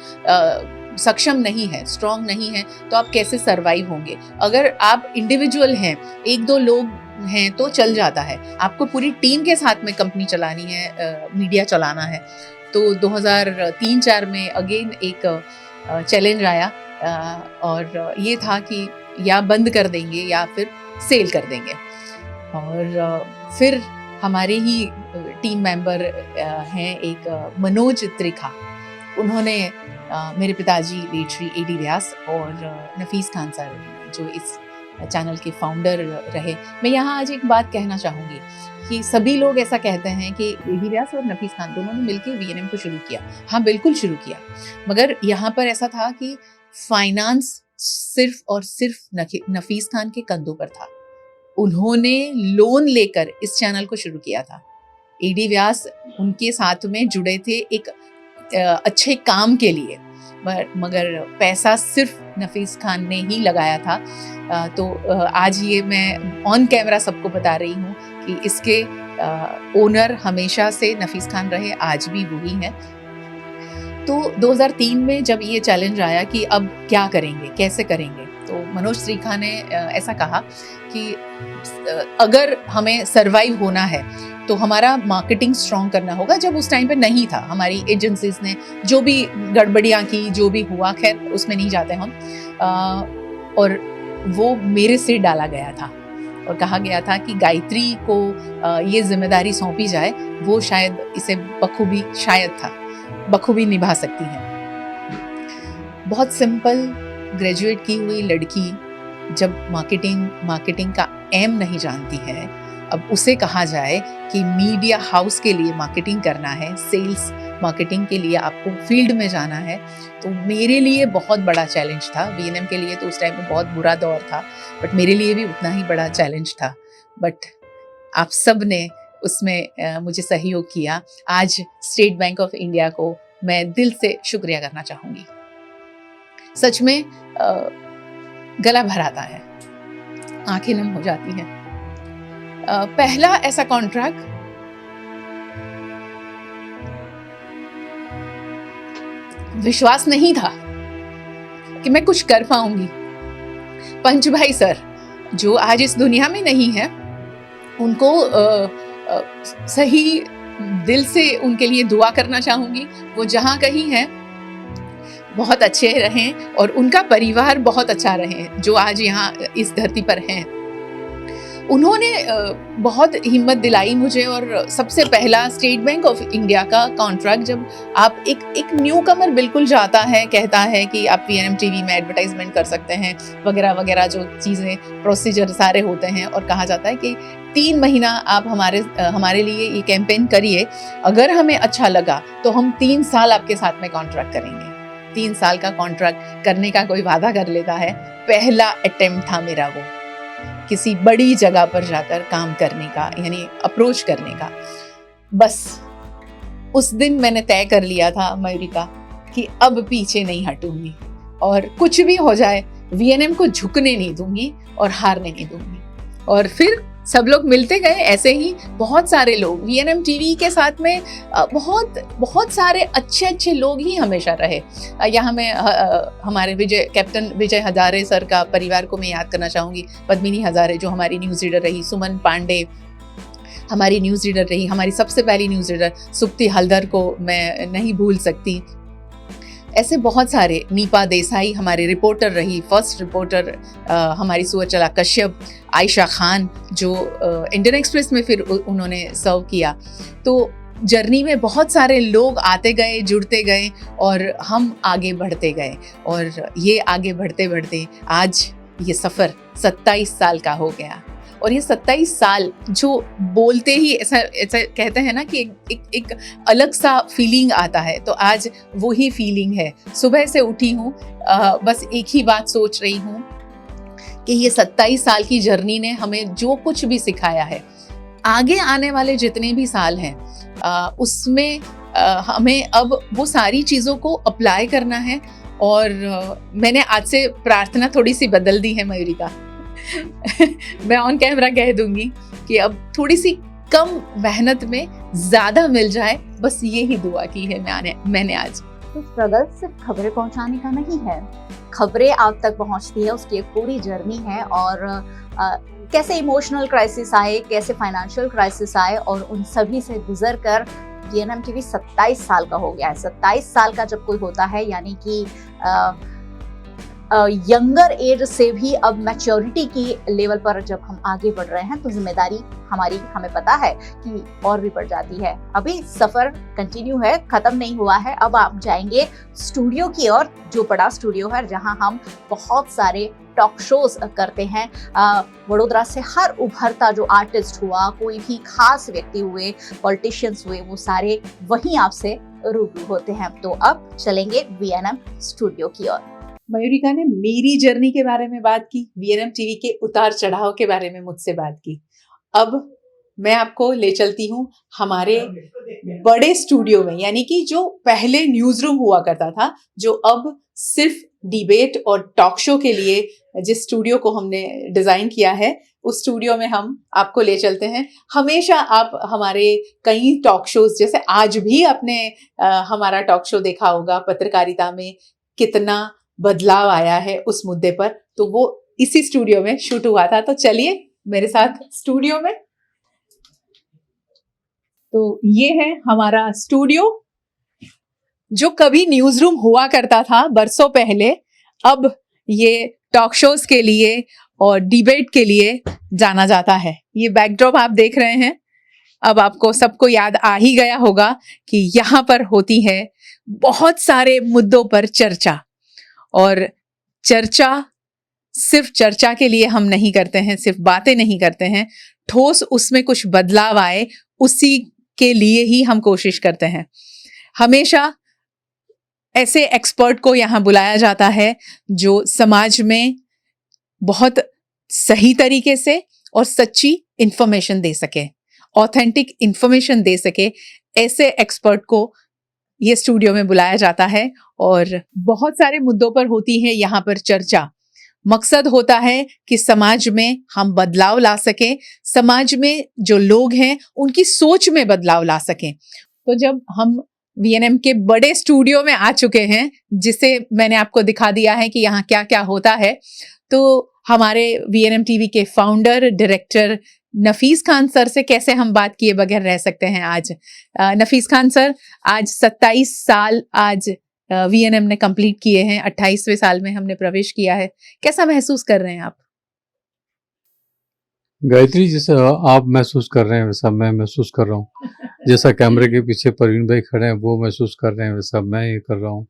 सक्षम नहीं है, स्ट्रांग नहीं है, तो आप कैसे सरवाइव होंगे? अगर आप इंडिविजुअल हैं, 1-2 लोग हैं तो चल जाता है, आपको पूरी टीम के साथ में कंपनी चलानी है, मीडिया चलाना है। तो 2003-4 में अगेन एक चैलेंज आया, और ये था कि या बंद कर देंगे या फिर सेल कर देंगे। और फिर हमारे ही टीम मेंबर हैं एक मनोज त्रिखा, उन्होंने मेरे पिताजी लेट श्री एडी व्यास और नफीस खान सर, जो इस चैनल के फाउंडर रहे। मैं यहाँ आज एक बात कहना चाहूँगी कि सभी लोग ऐसा कहते हैं कि एडी व्यास और नफीस खान दोनों ने मिलकर वीएनएम को शुरू किया। हाँ, बिल्कुल शुरू किया, मगर यहाँ पर ऐसा था कि फाइनेंस सिर्फ और सिर्फ नफीस खान के कंधों पर था। उन्होंने लोन लेकर इस चैनल को शुरू किया था। एडी व्यास उनके साथ में जुड़े थे एक अच्छे काम के लिए, मगर पैसा सिर्फ नफीस खान ने ही लगाया था। तो आज ये मैं ऑन कैमरा सबको बता रही हूँ कि इसके ओनर हमेशा से नफीस खान रहे, आज भी वही हैं। तो 2003 में जब ये चैलेंज आया कि अब क्या करेंगे, कैसे करेंगे, तो मनोज त्रिखा ने ऐसा कहा कि अगर हमें सरवाइव होना है तो हमारा मार्केटिंग स्ट्रॉन्ग करना होगा। जब उस टाइम पे नहीं था, हमारी एजेंसीज ने जो भी गड़बड़ियाँ की, जो भी हुआ, खैर उसमें नहीं जाते हम। और वो मेरे से डाला गया था और कहा गया था कि गायत्री को ये जिम्मेदारी सौंपी जाए, वो शायद इसे बखूबी निभा सकती हैं। बहुत सिंपल ग्रेजुएट की हुई लड़की जब मार्केटिंग का एम नहीं जानती है, अब उसे कहा जाए कि मीडिया हाउस के लिए मार्केटिंग करना है, सेल्स मार्केटिंग के लिए आपको फील्ड में जाना है, तो मेरे लिए बहुत बड़ा चैलेंज था। वीएनएम के लिए तो उस टाइम में बहुत बुरा दौर था, बट मेरे लिए भी उतना ही बड़ा चैलेंज था। बट आप सब ने उसमें मुझे सहयोग किया। आज स्टेट बैंक ऑफ इंडिया को मैं दिल से शुक्रिया करना चाहूँगी। सच में गला भर आता है, आंखें नम हो जाती हैं। पहला ऐसा कॉन्ट्रैक्ट विश्वास नहीं था कि मैं कुछ कर पाऊंगी। पंच भाई सर, जो आज इस दुनिया में नहीं है, उनको सही दिल से उनके लिए दुआ करना चाहूंगी। वो जहां कहीं हैं बहुत अच्छे रहें और उनका परिवार बहुत अच्छा रहे, जो आज यहाँ इस धरती पर हैं। उन्होंने बहुत हिम्मत दिलाई मुझे, और सबसे पहला स्टेट बैंक ऑफ इंडिया का कॉन्ट्रैक्ट, जब आप एक न्यू कमर बिल्कुल जाता है, कहता है कि आप वीएनएम टीवी में एडवर्टाइजमेंट कर सकते हैं वगैरह वगैरह, जो चीज़ें प्रोसीजर सारे होते हैं, और कहा जाता है कि 3 महीना आप हमारे लिए ये कैंपेन करिए, अगर हमें अच्छा लगा तो हम 3 साल आपके साथ में कॉन्ट्रैक्ट करेंगे। 3 साल का कॉन्ट्रैक्ट करने का कोई वादा कर लेता है। पहला अटेम्प्ट था मेरा वो, किसी बड़ी जगह पर जाकर काम करने का, यानी अप्रोच करने का। बस उस दिन मैंने तय कर लिया था मयूरिका कि अब पीछे नहीं हटूंगी, और कुछ भी हो जाए वीएनएम को झुकने नहीं दूंगी और हारने नहीं दूंगी। और फिर सब लोग मिलते गए, ऐसे ही बहुत सारे लोग वीएनएम टीवी के साथ में, बहुत सारे अच्छे लोग ही हमेशा रहे। यहाँ मैं हमारे कैप्टन विजय हजारे सर का परिवार को मैं याद करना चाहूँगी। पद्मिनी हजारे जो हमारी न्यूज़ रीडर रही, सुमन पांडे हमारी न्यूज़ रीडर रही, हमारी सबसे पहली न्यूज़ रीडर सुप्ति हल्दर को मैं नहीं भूल सकती। ऐसे बहुत सारे, नीपा देसाई हमारी रिपोर्टर रही, फर्स्ट रिपोर्टर हमारी सुवचला कश्यप, आयशा खान जो इंडियन एक्सप्रेस में फिर उन्होंने सर्व किया। तो जर्नी में बहुत सारे लोग आते गए, जुड़ते गए, और हम आगे बढ़ते गए, और ये आगे बढ़ते बढ़ते आज ये सफ़र 27 साल का हो गया। और ये 27 साल जो बोलते ही ऐसा कहते हैं ना कि एक अलग सा फीलिंग आता है, तो आज वही फीलिंग है। सुबह से उठी हूँ, बस एक ही बात सोच रही हूँ कि ये 27 साल की जर्नी ने हमें जो कुछ भी सिखाया है, आगे आने वाले जितने भी साल हैं उसमें हमें अब वो सारी चीज़ों को अप्लाई करना है। और मैंने आज से प्रार्थना थोड़ी सी बदल दी है मयूरिका। मैं ऑन कैमरा कह दूंगी कि अब थोड़ी सी कम मेहनत में ज़्यादा मिल जाए, बस यही दुआ की है मैंने आज। तो स्ट्रगल सिर्फ खबरें पहुंचाने का नहीं है, खबरें आप तक पहुंचती है उसकी एक पूरी जर्नी है। और कैसे इमोशनल क्राइसिस आए, कैसे फाइनेंशियल क्राइसिस आए, और उन सभी से गुजर कर वीएनएम टीवी 27 साल का हो गया है। 27 साल का जब कोई होता है, यानी कि यंगर एज से भी अब मैच्योरिटी की लेवल पर जब हम आगे बढ़ रहे हैं, तो जिम्मेदारी हमें पता है कि और भी बढ़ जाती है। अभी सफर कंटिन्यू है, खत्म नहीं हुआ है। अब आप जाएंगे स्टूडियो की ओर, जो बड़ा स्टूडियो है जहां हम बहुत सारे टॉक शोज करते हैं। वडोदरा से हर उभरता जो आर्टिस्ट हुआ, कोई भी खास व्यक्ति हुए, पॉलिटिशियंस हुए, वो सारे वहीं आपसे रूबरू होते हैं। तो अब चलेंगे वीएनएम स्टूडियो की ओर। मयूरिका ने मेरी जर्नी के बारे में बात की, वीएनएम टीवी के उतार चढ़ाव के बारे में मुझसे बात की। अब मैं आपको ले चलती हूँ हमारे बड़े स्टूडियो में, यानी कि जो पहले न्यूज़ रूम हुआ करता था, जो अब सिर्फ डिबेट और टॉक शो के लिए जिस स्टूडियो को हमने डिज़ाइन किया है, उस स्टूडियो में हम आपको ले चलते हैं। हमेशा आप हमारे कई टॉक शोज, जैसे आज भी आपने हमारा टॉक शो देखा होगा, पत्रकारिता में कितना बदलाव आया है उस मुद्दे पर, तो वो इसी स्टूडियो में शूट हुआ था। तो चलिए मेरे साथ स्टूडियो में। तो ये है हमारा स्टूडियो, जो कभी न्यूज़ रूम हुआ करता था बरसों पहले, अब ये टॉक शोज के लिए और डिबेट के लिए जाना जाता है। ये बैकड्रॉप आप देख रहे हैं, अब आपको सबको याद आ ही गया होगा कि यहाँ पर होती है बहुत सारे मुद्दों पर चर्चा। और चर्चा सिर्फ चर्चा के लिए हम नहीं करते हैं, सिर्फ बातें नहीं करते हैं, ठोस उसमें कुछ बदलाव आए उसी के लिए ही हम कोशिश करते हैं। हमेशा ऐसे एक्सपर्ट को यहाँ बुलाया जाता है जो समाज में बहुत सही तरीके से और सच्ची इंफॉर्मेशन दे सके, ऑथेंटिक इंफॉर्मेशन दे सके। ऐसे एक्सपर्ट को ये स्टूडियो में बुलाया जाता है और बहुत सारे मुद्दों पर होती है यहाँ पर चर्चा। मकसद होता है कि समाज में हम बदलाव ला सकें, समाज में जो लोग हैं उनकी सोच में बदलाव ला सकें। तो जब हम वीएनएम के बड़े स्टूडियो में आ चुके हैं, जिसे मैंने आपको दिखा दिया है कि यहाँ क्या क्या होता है, तो हमारे वीएनएम टीवी के फाउंडर डायरेक्टर नफीस खान सर से कैसे हम बात किए बगैर रह सकते हैं आज। नफीस खान सर, आज 27 साल आज वीएनएम ने कंप्लीट किए हैं, 28वें साल में हमने प्रवेश किया है। कैसा महसूस कर रहे हैं आप? गायत्री, जैसा आप महसूस कर रहे हैं वैसा मैं महसूस कर रहा हूँ। जैसा कैमरे के पीछे प्रवीण भाई खड़े हैं वो महसूस कर रहे हैं वैसा मैं ये कर रहा हूँ।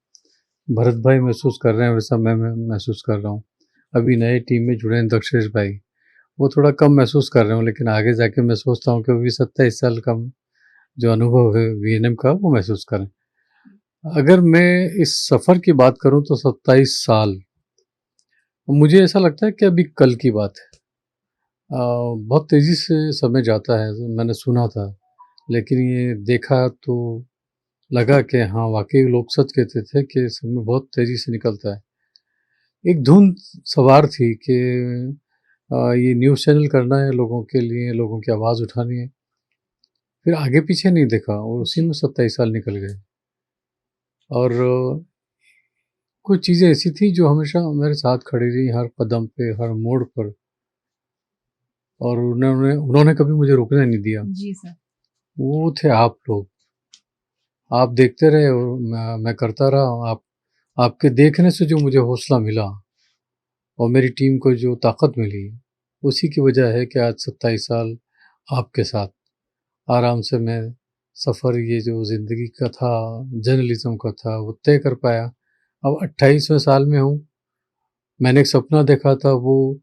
भरत भाई महसूस कर रहे हैं वैसा मैं महसूस कर रहा हूँ। अभी नए टीम में जुड़े हैं दक्षेश भाई, वो थोड़ा कम महसूस कर रहे हो, लेकिन आगे जाके मैं सोचता हूँ कि वो भी 27 साल का जो अनुभव है वीएनएम का वो महसूस करें। अगर मैं इस सफ़र की बात करूँ तो 27 साल मुझे ऐसा लगता है कि अभी कल की बात है। बहुत तेज़ी से समय जाता है, मैंने सुना था, लेकिन ये देखा तो लगा कि हाँ वाकई लोग सच कहते थे कि समय बहुत तेज़ी से निकलता है। एक धुन सवार थी कि ये न्यूज़ चैनल करना है लोगों के लिए, लोगों की आवाज़ उठानी है। फिर आगे पीछे नहीं देखा और उसी में 27 साल निकल गए। और कुछ चीज़ें ऐसी थी जो हमेशा मेरे साथ खड़ी रही हर कदम पे, हर मोड़ पर, और उन्होंने कभी मुझे रुकने नहीं दिया। जी सर। वो थे आप लोग। आप देखते रहे और मैं करता रहा। आपके देखने से जो मुझे हौसला मिला और मेरी टीम को जो ताकत मिली, उसी की वजह है कि आज 27 साल आपके साथ आराम से मैं सफ़र, ये जो ज़िंदगी का था, जर्नलिज़्म का था, वो तय कर पाया। अब 28वें साल में हूँ। मैंने एक सपना देखा था, वो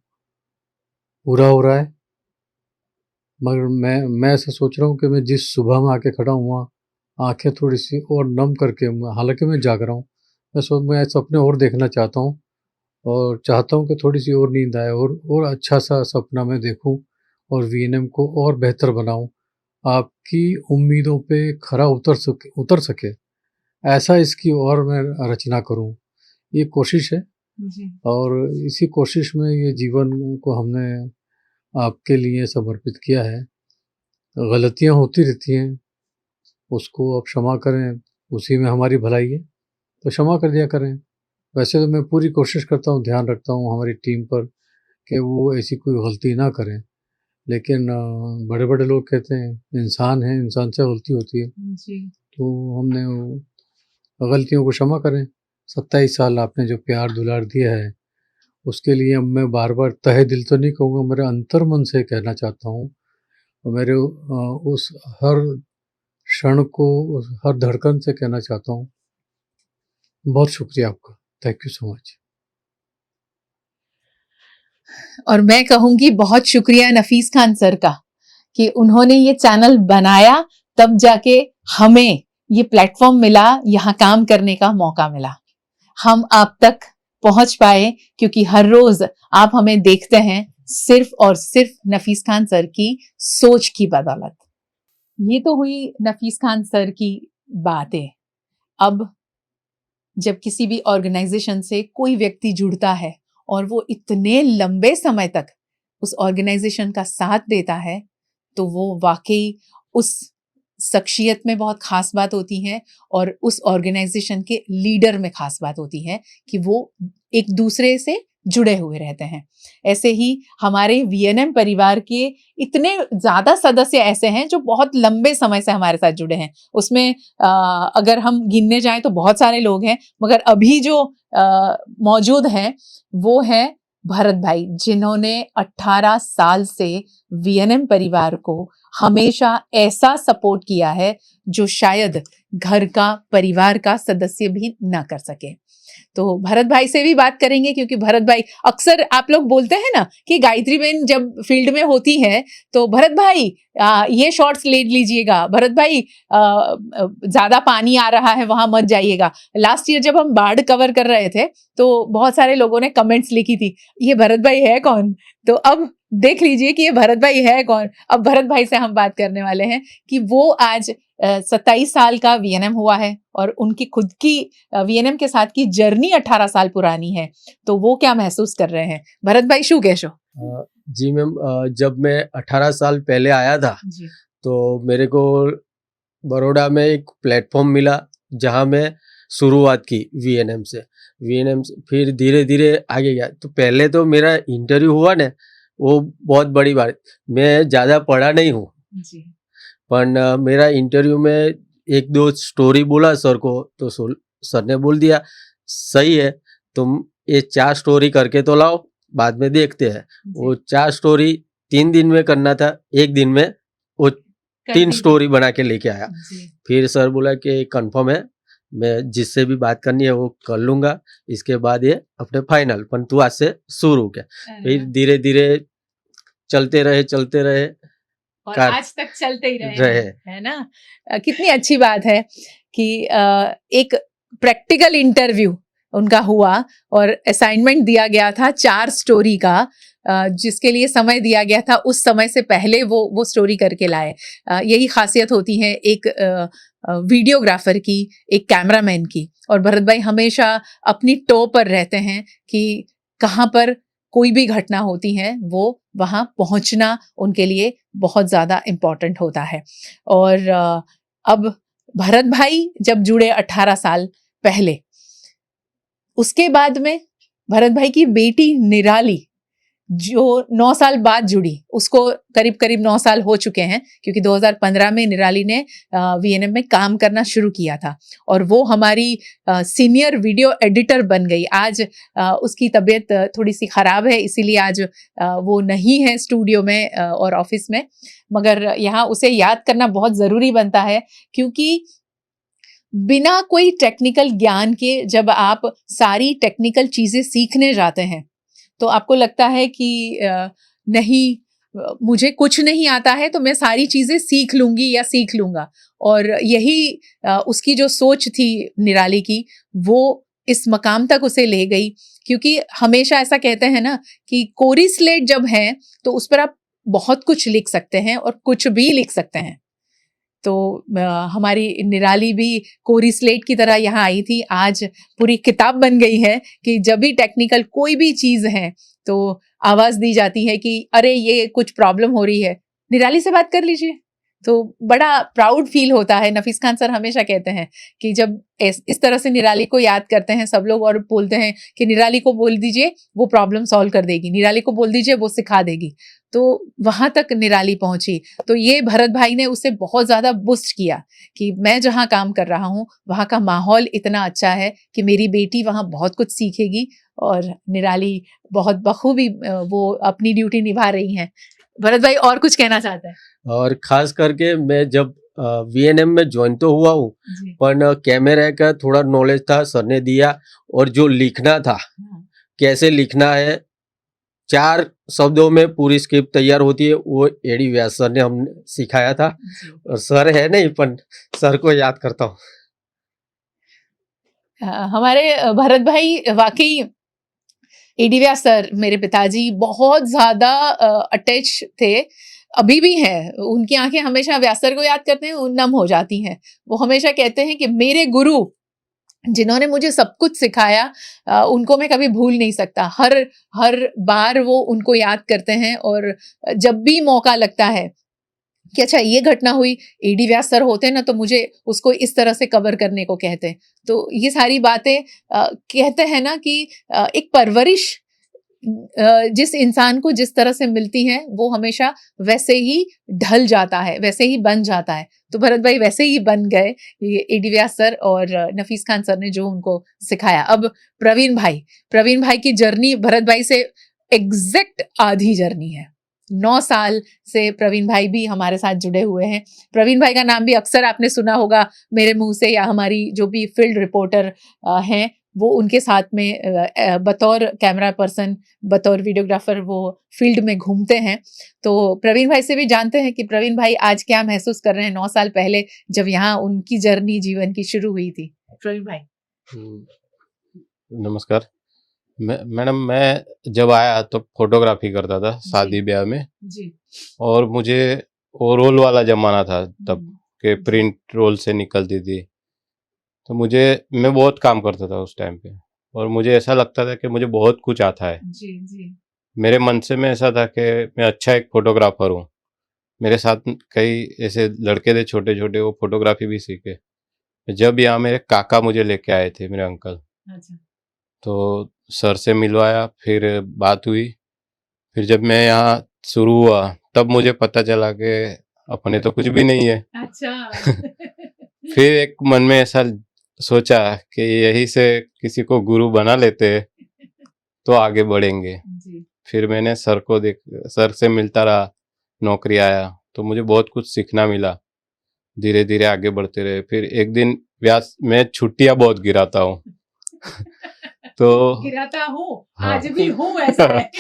पूरा हो रहा है। मगर मैं ऐसा सोच रहा हूँ कि मैं जिस सुबह में आके खड़ा हूँ वहाँ आँखें थोड़ी-सी और नम करके, हालाँकि मैं जाग रहा हूँ, मैं सपने और देखना चाहता हूँ और चाहता हूँ कि थोड़ी-सी और नींद आए और अच्छा-सा सपना मैं देखूँ और वीएनएम को और बेहतर बनाऊँ। आपकी उम्मीदों पे खरा उतर सके, ऐसा इसकी और मैं रचना करूँ, ये कोशिश है। जी। और इसी कोशिश में ये जीवन को हमने आपके लिए समर्पित किया है। गलतियाँ होती रहती हैं, उसको आप क्षमा करें, उसी में हमारी भलाई है, तो क्षमा कर दिया करें। वैसे तो मैं पूरी कोशिश करता हूँ, ध्यान रखता हूँ हमारी टीम पर कि वो ऐसी कोई गलती ना करें, लेकिन बड़े-बड़े लोग कहते हैं इंसान हैं, इंसान से गलती होती है, जी। तो हमने वो गलतियों को क्षमा करें। 27 साल आपने जो प्यार दुलार दिया है, उसके लिए अब मैं बार-बार तहे दिल तो नहीं कहूँगा, मेरे अंतर्मन से कहना चाहता हूँ, और मेरे उस हर क्षण को, उस हर धड़कन से कहना चाहता हूँ, बहुत शुक्रिया आपका। Thank you so much. और मैं कहूंगी बहुत शुक्रिया नफीस खान सर का कि उन्होंने ये चैनल बनाया, तब जाके हमें ये प्लेटफॉर्म मिला, यहाँ काम करने का मौका मिला, हम आप तक पहुंच पाए, क्योंकि हर रोज आप हमें देखते हैं सिर्फ और सिर्फ नफीस खान सर की सोच की बदौलत। ये तो हुई नफीस खान सर की बातें। अब जब किसी भी ऑर्गेनाइजेशन से कोई व्यक्ति जुड़ता है और वो इतने लंबे समय तक उस ऑर्गेनाइजेशन का साथ देता है, तो वो वाकई उस शख्सियत में बहुत खास बात होती है और उस ऑर्गेनाइजेशन के लीडर में खास बात होती है कि वो एक दूसरे से जुड़े हुए रहते हैं। ऐसे ही हमारे वीएनएम परिवार के इतने ज्यादा सदस्य ऐसे हैं जो बहुत लंबे समय से हमारे साथ जुड़े हैं। उसमें अगर हम गिनने जाएं तो बहुत सारे लोग हैं, मगर अभी जो मौजूद हैं वो है भरत भाई, जिन्होंने 18 साल से वीएनएम परिवार को हमेशा ऐसा सपोर्ट किया है जो शायद घर का, परिवार का सदस्य भी ना कर सके। तो भरत भाई से भी बात करेंगे, क्योंकि भरत भाई, अक्सर आप लोग बोलते हैं ना कि गायत्री बहन जब फील्ड में होती है तो भरत भाई ये शॉट्स ले लीजिएगा, भरत भाई ज्यादा पानी आ रहा है वहां मत जाइएगा। लास्ट ईयर जब हम बाढ़ कवर कर रहे थे तो बहुत सारे लोगों ने कमेंट्स लिखी थी, ये भरत भाई है कौन? तो अब देख लीजिए कि ये भरत भाई है कौन। अब भरत भाई से हम बात करने वाले हैं कि वो आज 27 साल का वीएनएम हुआ है और उनकी खुद की वीएनएम के साथ की जर्नी 18 साल पुरानी है, तो वो क्या महसूस कर रहे हैं। भरत भाई शू कहशो? जी मैम, जब मैं 18 साल पहले आया था जी। तो मेरे को बड़ौदा में एक प्लेटफॉर्म मिला जहां मैं शुरुआत की वीएनएम से फिर धीरे धीरे आगे गया। तो पहले तो मेरा इंटरव्यू हुआ ना, वो बहुत बड़ी बात। मैं ज़्यादा पढ़ा नहीं हूँ, जी। पर मेरा इंटरव्यू में एक दो स्टोरी बोला सर को, तो सर ने बोल दिया सही है, तुम ये 4 स्टोरी करके तो लाओ, बाद में देखते हैं। वो 4 स्टोरी 3 दिन में करना था, 1 दिन में वो 3 स्टोरी बना के लेके आया। फिर सर बोला कि कंफर्म है, मैं जिससे भी बात करनी है वो कर लूंगा, इसके बाद ये अपने फाइनल, पर तू आज से शुरू क्या। फिर धीरे धीरे चलते रहे और कार- आज तक चलते ही रहे। रहे, है ना। कितनी अच्छी बात है कि एक प्रैक्टिकल इंटरव्यू उनका हुआ और असाइनमेंट दिया गया था 4 स्टोरी का, जिसके लिए समय दिया गया था, उस समय से पहले वो स्टोरी करके लाए। यही खासियत होती है एक वीडियोग्राफर की, एक कैमरामैन की। और भरत भाई हमेशा अपनी टो पर रहते हैं कि कहाँ पर कोई भी घटना होती है वो वहाँ पहुँचना उनके लिए बहुत ज़्यादा इम्पोर्टेंट होता है। और अब भरत भाई जब जुड़े 18 साल पहले, उसके बाद में भरत भाई की बेटी निराली जो 9 साल बाद जुड़ी, उसको करीब करीब 9 साल हो चुके हैं, क्योंकि 2015 में निराली ने वीएनएम में काम करना शुरू किया था और वो हमारी सीनियर वीडियो एडिटर बन गई। आज उसकी तबीयत थोड़ी सी खराब है, इसीलिए आज वो नहीं है स्टूडियो में और ऑफिस में, मगर यहाँ उसे याद करना बहुत ज़रूरी बनता है, क्योंकि बिना कोई टेक्निकल ज्ञान के जब आप सारी टेक्निकल चीज़ें सीखने जाते हैं तो आपको लगता है कि नहीं, मुझे कुछ नहीं आता है तो मैं सारी चीज़ें सीख लूँगी या सीख लूँगा। और यही उसकी जो सोच थी निराली की, वो इस मकाम तक उसे ले गई। क्योंकि हमेशा ऐसा कहते हैं ना कि कोरी स्लेट जब है तो उस पर आप बहुत कुछ लिख सकते हैं और कुछ भी लिख सकते हैं। तो हमारी निराली भी कोरी स्लेट की तरह यहाँ आई थी, आज पूरी किताब बन गई है कि जब भी टेक्निकल कोई भी चीज़ है तो आवाज़ दी जाती है कि अरे ये कुछ प्रॉब्लम हो रही है, निराली से बात कर लीजिए। तो बड़ा प्राउड फील होता है। नफीस खान सर हमेशा कहते हैं कि जब इस तरह से निराली को याद करते हैं सब लोग और बोलते हैं कि निराली को बोल दीजिए वो प्रॉब्लम सॉल्व कर देगी, निराली को बोल दीजिए वो सिखा देगी। तो वहां तक निराली पहुंची। तो ये भरत भाई ने उसे बहुत ज्यादा बूस्ट किया कि मैं जहां काम कर रहा हूं वहां का माहौल इतना अच्छा है कि मेरी बेटी वहां बहुत कुछ सीखेगी और निराली बहुत बखूबी वो अपनी ड्यूटी निभा रही हैं। भरत भाई और कुछ कहना चाहते हैं? और खास करके मैं जब वीएनएम में ज्वाइन तो हुआ हूँ, पर कैमरा का थोड़ा नॉलेज था, सर ने दिया। और जो लिखना था, कैसे लिखना है, 4 शब्दों में पूरी स्क्रिप्ट तैयार होती है, वो एडी व्यास सर ने हमने सिखाया था। और सर है नहीं, पर सर को याद करता हूँ। हमारे भरत भाई वाकई एडी व्यास सर, मेरे पिताजी, बहुत ज्यादा अटैच थे, अभी भी हैं। उनकी आंखें हमेशा व्यास सर को याद करते हैं, वो नम हो जाती हैं। वो हमेशा कहते हैं कि मेरे गुरु जिन्होंने मुझे सब कुछ सिखाया, उनको मैं कभी भूल नहीं सकता। हर बार वो उनको याद करते हैं और जब भी मौका लगता है कि अच्छा ये घटना हुई, एडी व्यास सर होते ना तो मुझे उसको इस तरह से कवर करने को कहते। तो ये सारी बातें कहते हैं ना कि एक परवरिश जिस इंसान को जिस तरह से मिलती है वो हमेशा वैसे ही ढल जाता है, वैसे ही बन जाता है। तो भरत भाई वैसे ही बन गए, ये एडी व्यास सर और नफीस खान सर ने जो उनको सिखाया। अब प्रवीण भाई की जर्नी भरत भाई से एग्जैक्ट आधी जर्नी है। 9 साल से प्रवीण भाई भी हमारे साथ जुड़े हुए हैं। प्रवीण भाई का नाम भी अक्सर आपने सुना होगा मेरे मुंह से, या हमारी जो भी फील्ड रिपोर्टर हैं वो उनके साथ में बतौर कैमरा पर्सन, बतौर वीडियोग्राफर वो फील्ड में घूमते हैं। तो प्रवीण भाई से भी जानते हैं कि प्रवीण भाई आज क्या महसूस कर रहे हैं 9 साल पहले जब यहाँ उनकी जर्नी जीवन की शुरू हुई थी। प्रवीण भाई। नमस्कार मैडम, मैं जब आया तो फोटोग्राफी करता था शादी ब्याह में जी। और मुझे वो रोल वाला जमाना था तब के, प्रिंट रोल से निकलती थी। तो मैं बहुत काम करता था उस टाइम पे और मुझे ऐसा लगता था कि मुझे बहुत कुछ आता है। जी। मेरे मन से में ऐसा था कि मैं अच्छा एक फोटोग्राफर हूँ। मेरे साथ कई ऐसे लड़के थे छोटे छोटे, वो फोटोग्राफी भी सीखे। जब यहाँ मेरे काका मुझे लेके आए थे, मेरे अंकल, अच्छा। तो सर से मिलवाया, फिर बात हुई। फिर जब मैं यहाँ शुरू हुआ तब मुझे पता चला कि अपने तो कुछ भी नहीं है। अच्छा। फिर एक मन में ऐसा सोचा कि यही से किसी को गुरु बना लेते तो आगे बढ़ेंगे। जी। फिर मैंने सर से मिलता रहा, नौकरी आया, तो मुझे बहुत कुछ सीखना मिला। धीरे धीरे आगे बढ़ते रहे। फिर एक दिन व्यास मैं छुट्टियां बहुत गिराता हूँ तो गिराता हूँ, हाँ। आज भी हूँ, ऐसा है।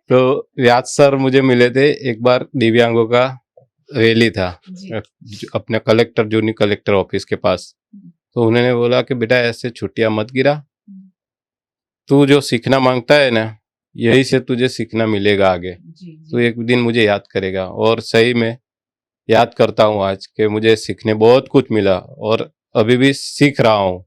तो व्यास सर मुझे मिले थे एक बार, दिव्यांगों का रैली था जी। अपने कलेक्टर, जूनियर कलेक्टर ऑफिस के पास। तो उन्होंने बोला कि बेटा ऐसे छुट्टियां मत गिरा, तू जो सीखना मांगता है ना, यही से तुझे सीखना मिलेगा आगे। जी, तो एक दिन मुझे याद करेगा, और सही में याद करता हूँ आज के मुझे सीखने बहुत कुछ मिला, और अभी भी सीख रहा हूँ।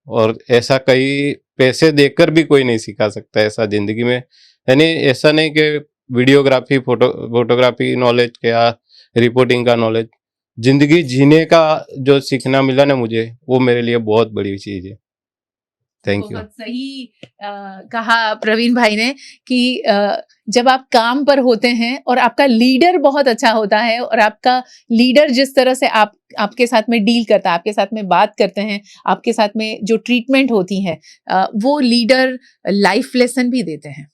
और ऐसा कई पैसे देकर भी कोई नहीं सिखा सकता ऐसा जिंदगी में। यानी ऐसा नहीं कि वीडियोग्राफी, फोटोग्राफी नॉलेज या रिपोर्टिंग का नॉलेज, जिंदगी जीने का जो सीखना मिला ना मुझे, वो मेरे लिए बहुत बड़ी चीज है। Thank you. बहुत सही कहा प्रवीण भाई ने कि जब आप काम पर होते हैं और आपका लीडर बहुत अच्छा होता है, और आपका लीडर जिस तरह से आपके साथ में डील करता है, आपके साथ में बात करते हैं, आपके साथ में जो ट्रीटमेंट होती है, वो लीडर लाइफ लेसन भी देते हैं।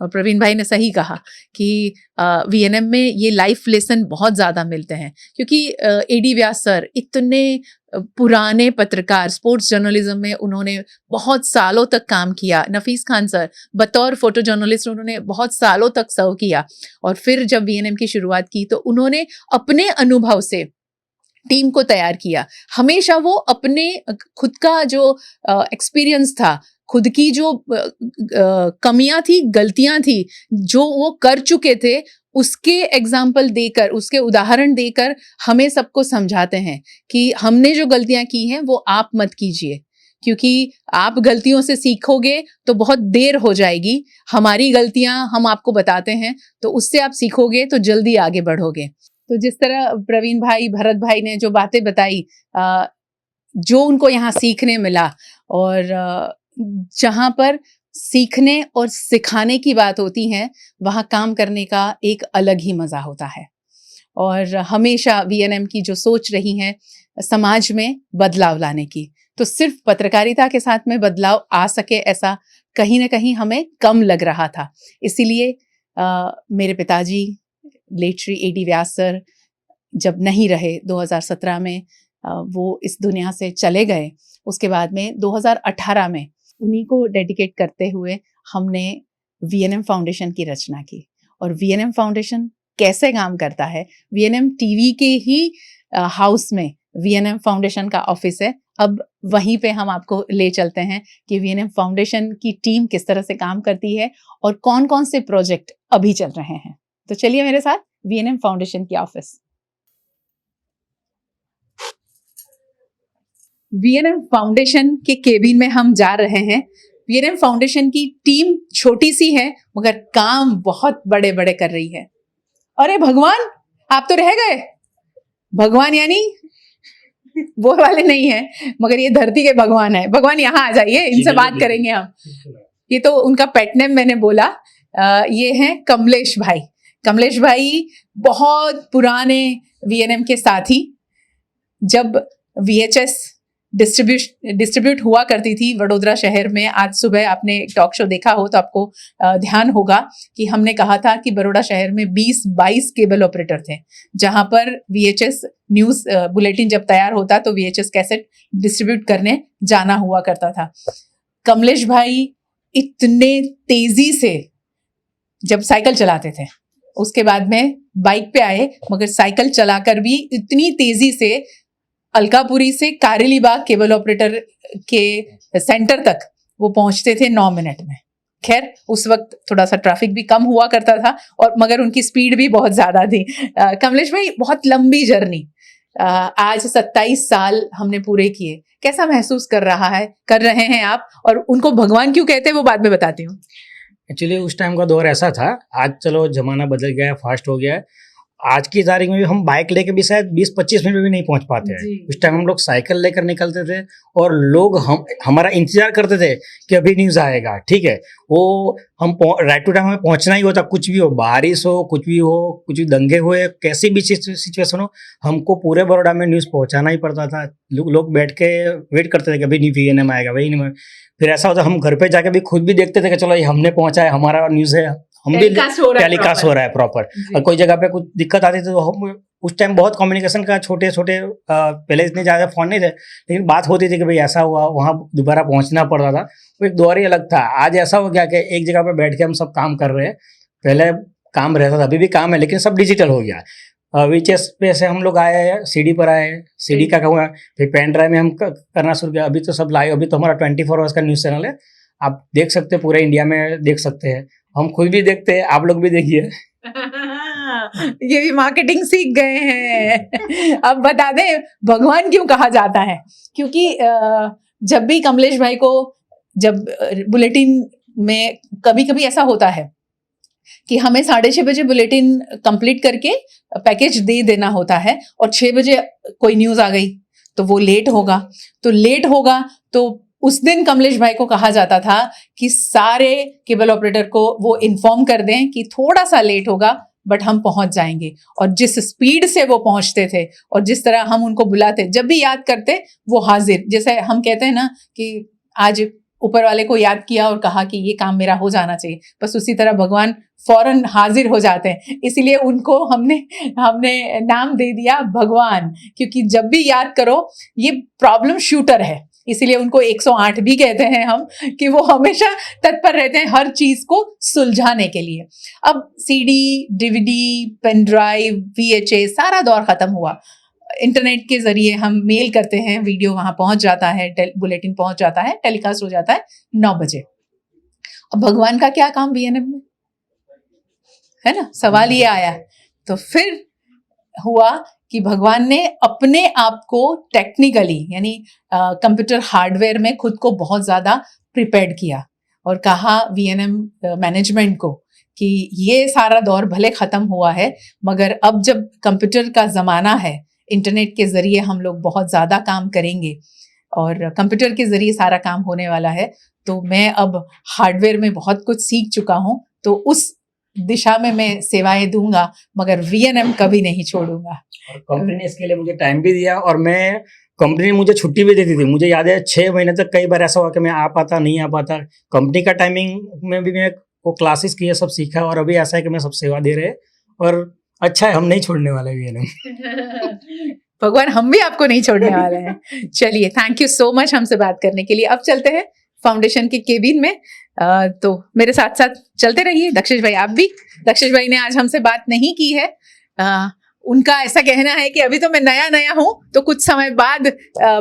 और प्रवीण भाई ने सही कहा कि वीएनएम में ये लाइफ लेसन बहुत ज़्यादा मिलते हैं, क्योंकि एडी व्यास सर इतने पुराने पत्रकार, स्पोर्ट्स जर्नलिज्म में उन्होंने बहुत सालों तक काम किया। नफीस खान सर बतौर फोटो जर्नलिस्ट उन्होंने बहुत सालों तक सर्व किया, और फिर जब वीएनएम की शुरुआत की तो उन्होंने अपने अनुभव से टीम को तैयार किया। हमेशा वो अपने खुद का जो एक्सपीरियंस था, खुद की जो कमियां थी, गलतियां थी, जो वो कर चुके थे, उसके एग्जाम्पल देकर, उसके उदाहरण देकर हमें सबको समझाते हैं कि हमने जो गलतियां की हैं वो आप मत कीजिए, क्योंकि आप गलतियों से सीखोगे तो बहुत देर हो जाएगी। हमारी गलतियां हम आपको बताते हैं, तो उससे आप सीखोगे तो जल्दी आगे बढ़ोगे। तो जिस तरह प्रवीण भाई, भरत भाई ने जो बातें बताई, जो उनको यहाँ सीखने मिला, और जहाँ पर सीखने और सिखाने की बात होती है, वहाँ काम करने का एक अलग ही मज़ा होता है। और हमेशा वीएनएम की जो सोच रही है समाज में बदलाव लाने की, तो सिर्फ पत्रकारिता के साथ में बदलाव आ सके ऐसा कहीं ना कहीं हमें कम लग रहा था। इसीलिए मेरे पिताजी लेट श्री एडी व्यास सर जब नहीं रहे 2017 में, वो इस दुनिया से चले गए। उसके बाद में 2018 में उन्हीं को डेडिकेट करते हुए हमने वीएनएम फाउंडेशन की रचना की। और वीएनएम फाउंडेशन कैसे काम करता है, वीएनएम टीवी के ही हाउस में वीएनएम फाउंडेशन का ऑफिस है। अब वहीं पे हम आपको ले चलते हैं कि वीएनएम फाउंडेशन की टीम किस तरह से काम करती है और कौन कौन से प्रोजेक्ट अभी चल रहे हैं। तो चलिए मेरे साथ वीएनएम फाउंडेशन की ऑफिस। वीएनएम फाउंडेशन के केबिन में हम जा रहे हैं। वीएनएम फाउंडेशन की टीम छोटी सी है, मगर काम बहुत बड़े बड़े कर रही है। अरे भगवान, आप तो रह गए। भगवान यानी वो वाले नहीं है, मगर ये धरती के भगवान है। भगवान यहाँ आ जाइए, इनसे बात करेंगे हम। ये तो उनका पेट नेम मैंने बोला। ये हैं कमलेश भाई। कमलेश भाई बहुत पुराने वीएनएम के साथी। जब वीएचएस डिस्ट्रीब्यूट हुआ करती थी वडोदरा शहर में, आज सुबह आपने टॉक शो देखा हो तो आपको ध्यान होगा कि हमने कहा था कि बड़ौदा शहर में 20-22 केबल ऑपरेटर थे, जहां पर वीएचएस न्यूज़ बुलेटिन जब तैयार होता तो वीएचएस कैसेट डिस्ट्रीब्यूट करने जाना हुआ करता था। कमलेश भाई इतने तेजी से जब साइकिल चलाते थे, उसके बाद में बाइक पे आए, मगर साइकिल चलाकर भी इतनी तेजी से अलकापुरी से कारेलीबाग केबल ऑपरेटर के सेंटर तक वो पहुंचते थे 9 मिनट में। खैर उस वक्त थोड़ा सा ट्रैफिक भी कम हुआ करता था, और मगर उनकी स्पीड भी बहुत ज्यादा थी। कमलेश भाई, बहुत लंबी जर्नी, आज 27 साल हमने पूरे किए। कैसा महसूस कर रहे हैं आप, और उनको भगवान क्यों कहते हैं वो बाद में बताती हूँ। एक्चुअली उस टाइम का दौर ऐसा था, आज चलो जमाना बदल गया है, फास्ट हो गया है। आज की तारीख में भी हम बाइक लेके भी शायद 20-25 मिनट में भी नहीं पहुंच पाते हैं। उस टाइम हम लोग साइकिल लेकर निकलते थे, और लोग हमारा इंतजार करते थे कि अभी न्यूज़ आएगा। ठीक है, वो हम राइट टू टाइम हमें पहुंचना ही होता, कुछ भी हो, बारिश हो, कुछ भी दंगे हुए, कैसी भी सिचुएशन हो, हमको पूरे बड़ौदा में न्यूज़ पहुंचाना ही पड़ता था। लोग बैठ के वेट करते थे कि अभी वीएनएम आएगा, वही नहीं। फिर ऐसा होता हम घर पे जाके भी खुद भी देखते थे कि चलो ये हमने पहुंचा है, हमारा न्यूज़ है, हम भी टेलीकास्ट हो रहा है टेलीकास्ट proper। हो रहा है प्रॉपर। जी। और कोई जगह पे कुछ दिक्कत आती थी तो हम उस टाइम बहुत कम्युनिकेशन का छोटे छोटे पहले इतने ज़्यादा फ़ोन नहीं थे, लेकिन बात होती थी कि भाई ऐसा हुआ, वहाँ दोबारा पहुँचना पड़ता था, वो एक दौर ही अलग था। आज ऐसा हो गया कि एक जगह पे बैठ के हम सब काम कर रहे हैं, पहले काम रहता था, अभी भी काम है लेकिन सब डिजिटल हो गया। VHS पे से हम लोग आए हैं, CD पर आए हैं, CD का हुआ, फिर पेन ड्राइव में हम करना शुरू किया, अभी तो सब लाइव, अभी तो हमारा 24 आवर्स का न्यूज़ चैनल है, आप देख सकते हैं, पूरे इंडिया में देख सकते हैं, हम खुद भी देखते हैं, आप लोग भी देखिए। ये भी मार्केटिंग सीख गए हैं। अब बता दें भगवान क्यों कहा जाता है, क्योंकि जब भी कमलेश भाई को, जब बुलेटिन में कभी कभी ऐसा होता है कि हमें 6:30 बजे बुलेटिन कंप्लीट करके पैकेज दे देना होता है, और 6 बजे कोई न्यूज़ आ गई तो वो लेट होगा, तो उस दिन कमलेश भाई को कहा जाता था कि सारे केबल ऑपरेटर को वो इन्फॉर्म कर दें कि थोड़ा सा लेट होगा बट हम पहुंच जाएंगे। और जिस स्पीड से वो पहुंचते थे और जिस तरह हम उनको बुलाते, जब भी याद करते वो हाजिर, जैसे हम कहते हैं ना कि आज ऊपर वाले को याद किया और कहा कि ये काम मेरा हो जाना चाहिए, बस उसी तरह भगवान फौरन हाजिर हो जाते हैं। इसीलिए उनको हमने नाम दे दिया भगवान, क्योंकि जब भी याद करो, ये प्रॉब्लम शूटर है, इसीलिए उनको 108 भी कहते हैं हम, कि वो हमेशा तत्पर रहते हैं हर चीज को सुलझाने के लिए। अब CD, DVD, pen drive, VHA सारा दौर खत्म हुआ। इंटरनेट के जरिए हम मेल करते हैं, वीडियो वहां पहुंच जाता है, बुलेटिन पहुंच जाता है, टेलीकास्ट हो जाता है 9 बजे। अब भगवान का क्या काम VNM में, है ना? सवाल ये आया। तो फिर हुआ कि भगवान ने अपने आप को टेक्निकली, यानी कंप्यूटर हार्डवेयर में खुद को बहुत ज़्यादा प्रिपेयर्ड किया और कहा VNM मैनेजमेंट को कि ये सारा दौर भले ख़त्म हुआ है, मगर अब जब कंप्यूटर का ज़माना है, इंटरनेट के ज़रिए हम लोग बहुत ज़्यादा काम करेंगे और कंप्यूटर के ज़रिए सारा काम होने वाला है, तो मैं अब हार्डवेयर में बहुत कुछ सीख चुका हूँ, तो उस दिशा में मैं सेवाएं दूंगा, मगर VNM कभी नहीं छोड़ूंगा। कंपनी ने इसके लिए मुझे टाइम भी दिया और मैं, कंपनी ने मुझे छुट्टी भी देती थी। मुझे याद है 6 महीने तक कई बार ऐसा हुआ कि मैं आ पाता नहीं आ पाता। कंपनी का टाइमिंग में भी मैं वो क्लासेस किए, सब सीखा, और अभी ऐसा है कि मैं सब सेवा दे रहे, और अच्छा है, हम नहीं छोड़ने वाले VNM। भगवान हम भी आपको नहीं छोड़ने वाले हैं। चलिए, थैंक यू सो मच हमसे बात करने के लिए। अब चलते हैं फाउंडेशन के केबिन में, तो मेरे साथ साथ चलते रहिए। दक्षिश भाई आप भी, दक्षिश भाई ने आज हमसे बात नहीं की है, उनका ऐसा कहना है कि अभी तो मैं नया हूँ, तो कुछ समय बाद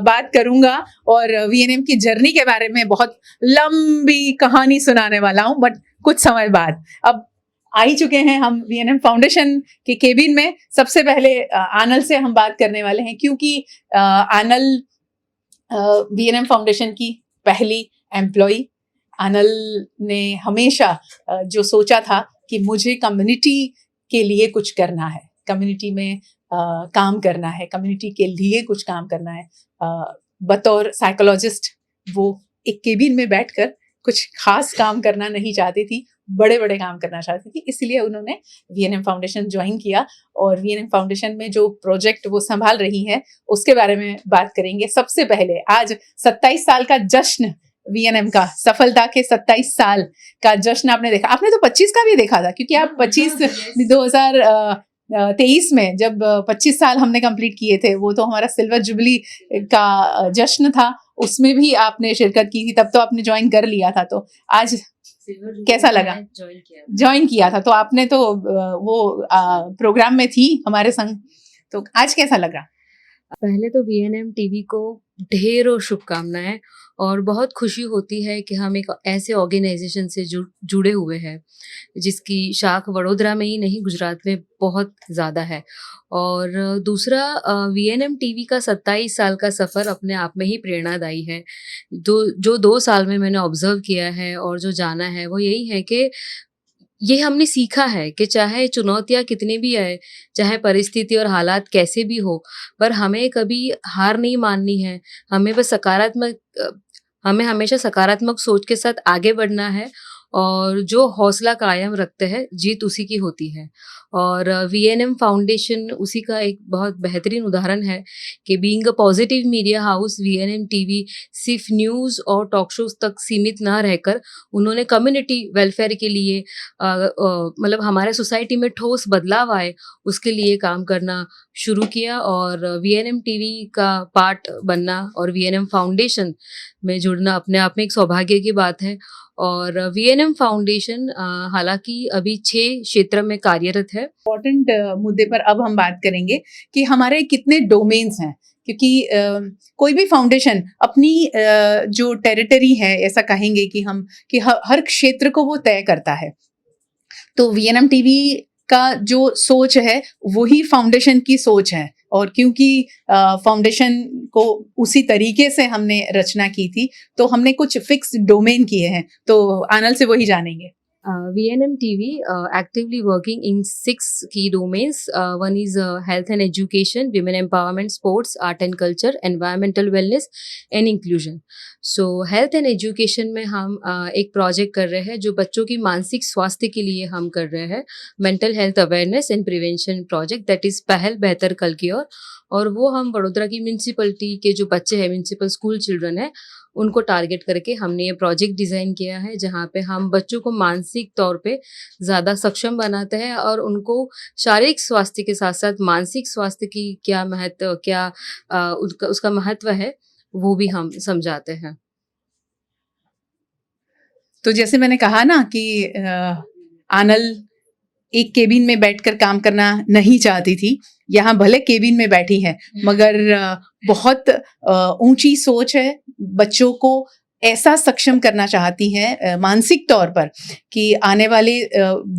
बात करूंगा और VNM की जर्नी के बारे में बहुत लंबी कहानी सुनाने वाला हूँ, बट कुछ समय बाद। अब आ ही चुके हैं हम VNM फाउंडेशन के केबिन में। सबसे पहले आनल से हम बात करने वाले हैं, क्योंकि आनल VNM फाउंडेशन की पहली एम्प्लॉय। आनल ने हमेशा जो सोचा था कि मुझे कम्युनिटी के लिए कुछ करना है, कम्युनिटी में काम करना है, कम्युनिटी के लिए कुछ काम करना है। बतौर साइकोलॉजिस्ट वो एक केबिन में बैठकर कुछ खास काम करना नहीं चाहती थी, बड़े बड़े काम करना चाहती थी, इसलिए उन्होंने VNM फाउंडेशन ज्वाइन किया। और VNM फाउंडेशन में जो प्रोजेक्ट वो संभाल रही हैं उसके बारे में बात करेंगे। सबसे पहले आज 27 साल का जश्न VNM का, सफलता के 27 साल का जश्न आपने देखा। आपने तो 25 का भी देखा था, क्योंकि आप 2023 में जब 25 साल हमने कंप्लीट किए थे, वो तो हमारा सिल्वर जुबली का जश्न था, उसमें भी आपने शिरकत की थी। तब तो आपने ज्वाइन कर लिया था, तो आज कैसा लगा? ज्वाइन किया था तो आपने तो वो प्रोग्राम में थी हमारे संग, तो आज कैसा लगा? पहले तो VNM टीवी को ढेरों शुभकामनाएं, और बहुत खुशी होती है कि हम एक ऐसे ऑर्गेनाइजेशन से जुड़े हुए हैं जिसकी शाख वडोदरा में ही नहीं, गुजरात में बहुत ज़्यादा है। और दूसरा, VNM टीवी का 27 साल का सफ़र अपने आप में ही प्रेरणादायी है। जो 2 साल में मैंने ऑब्जर्व किया है और जो जाना है, वो यही है कि ये हमने सीखा है कि चाहे चुनौतियाँ कितनी भी आए, चाहे परिस्थिति और हालात कैसे भी हो, पर हमें कभी हार नहीं माननी है। हमें बस हमें हमेशा सकारात्मक सोच के साथ आगे बढ़ना है और जो हौसला कायम रखते हैं जीत उसी की होती है। और वीएनएम फाउंडेशन उसी का एक बहुत बेहतरीन उदाहरण है कि being a positive media house VNM TV सिर्फ न्यूज़ और टॉक शोज तक सीमित ना रहकर उन्होंने कम्युनिटी वेलफेयर के लिए मतलब हमारे सोसाइटी में ठोस बदलाव आए उसके लिए काम करना शुरू किया। और वीएनएम टीवी का पार्ट बनना और वीएनएम फाउंडेशन में जुड़ना अपने आप में एक सौभाग्य की बात है। और वीएनएम फाउंडेशन हालांकि अभी 6 क्षेत्र में कार्यरत है। इम्पोर्टेंट मुद्दे पर अब हम बात करेंगे कि हमारे कितने डोमेन्स हैं, क्योंकि कोई भी फाउंडेशन अपनी जो टेरिटरी है, ऐसा कहेंगे कि हम कि हर क्षेत्र को वो तय करता है। तो वीएनएम टीवी का जो सोच है वही फाउंडेशन की सोच है, और क्योंकि फाउंडेशन को उसी तरीके से हमने रचना की थी तो हमने कुछ फिक्स डोमेन किए हैं। तो आनल से वही जानेंगे। VNM TV actively working in 6 key domains. One is health and education, women empowerment, sports, art and culture, environmental wellness and inclusion. So health and education में हम एक प्रोजेक्ट कर रहे हैं जो बच्चों की मानसिक स्वास्थ्य के लिए हम कर रहे हैं, mental health awareness and prevention project, that is पहल बेहतर कल की ओर। और वो हम वडोदरा की म्यूनसिपलिटी के जो बच्चे हैं, म्यूनसिपल स्कूल चिल्ड्रन है, उनको टारगेट करके हमने ये प्रोजेक्ट डिज़ाइन किया है, जहाँ पे हम बच्चों को मानसिक तौर पे ज़्यादा सक्षम बनाते हैं और उनको शारीरिक स्वास्थ्य के साथ साथ मानसिक स्वास्थ्य की क्या महत्व, क्या उसका महत्व है, वो भी हम समझाते हैं। तो जैसे मैंने कहा ना कि आनल एक केबिन में बैठकर काम करना नहीं चाहती थी, यहाँ भले केबिन में बैठी है मगर बहुत ऊंची सोच है, बच्चों को ऐसा सक्षम करना चाहती हैं मानसिक तौर पर कि आने वाले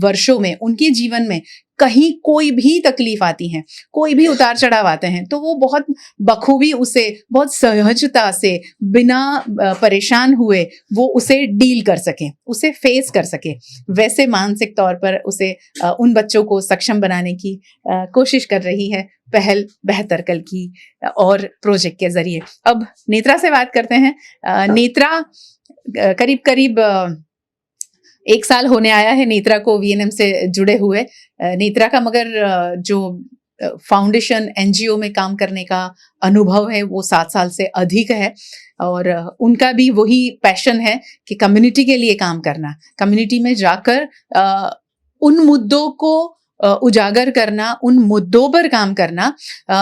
वर्षों में उनके जीवन में कहीं कोई भी तकलीफ आती है, कोई भी उतार चढ़ाव आते हैं, तो वो बहुत बखूबी उसे बहुत सहजता से बिना परेशान हुए वो उसे डील कर सकें, उसे फेस कर सके। वैसे मानसिक तौर पर उसे उन बच्चों को सक्षम बनाने की कोशिश कर रही है पहल बेहतर कल की और प्रोजेक्ट के जरिए। अब नेत्रा से बात करते हैं। नेत्रा करीब करीब 1 साल होने आया है नेत्रा को वीएनएम से जुड़े हुए। नेत्रा का मगर जो फाउंडेशन एनजीओ में काम करने का अनुभव है वो 7 साल से अधिक है, और उनका भी वही पैशन है कि कम्युनिटी के लिए काम करना, कम्युनिटी में जाकर उन मुद्दों को उजागर करना, उन मुद्दों पर काम करना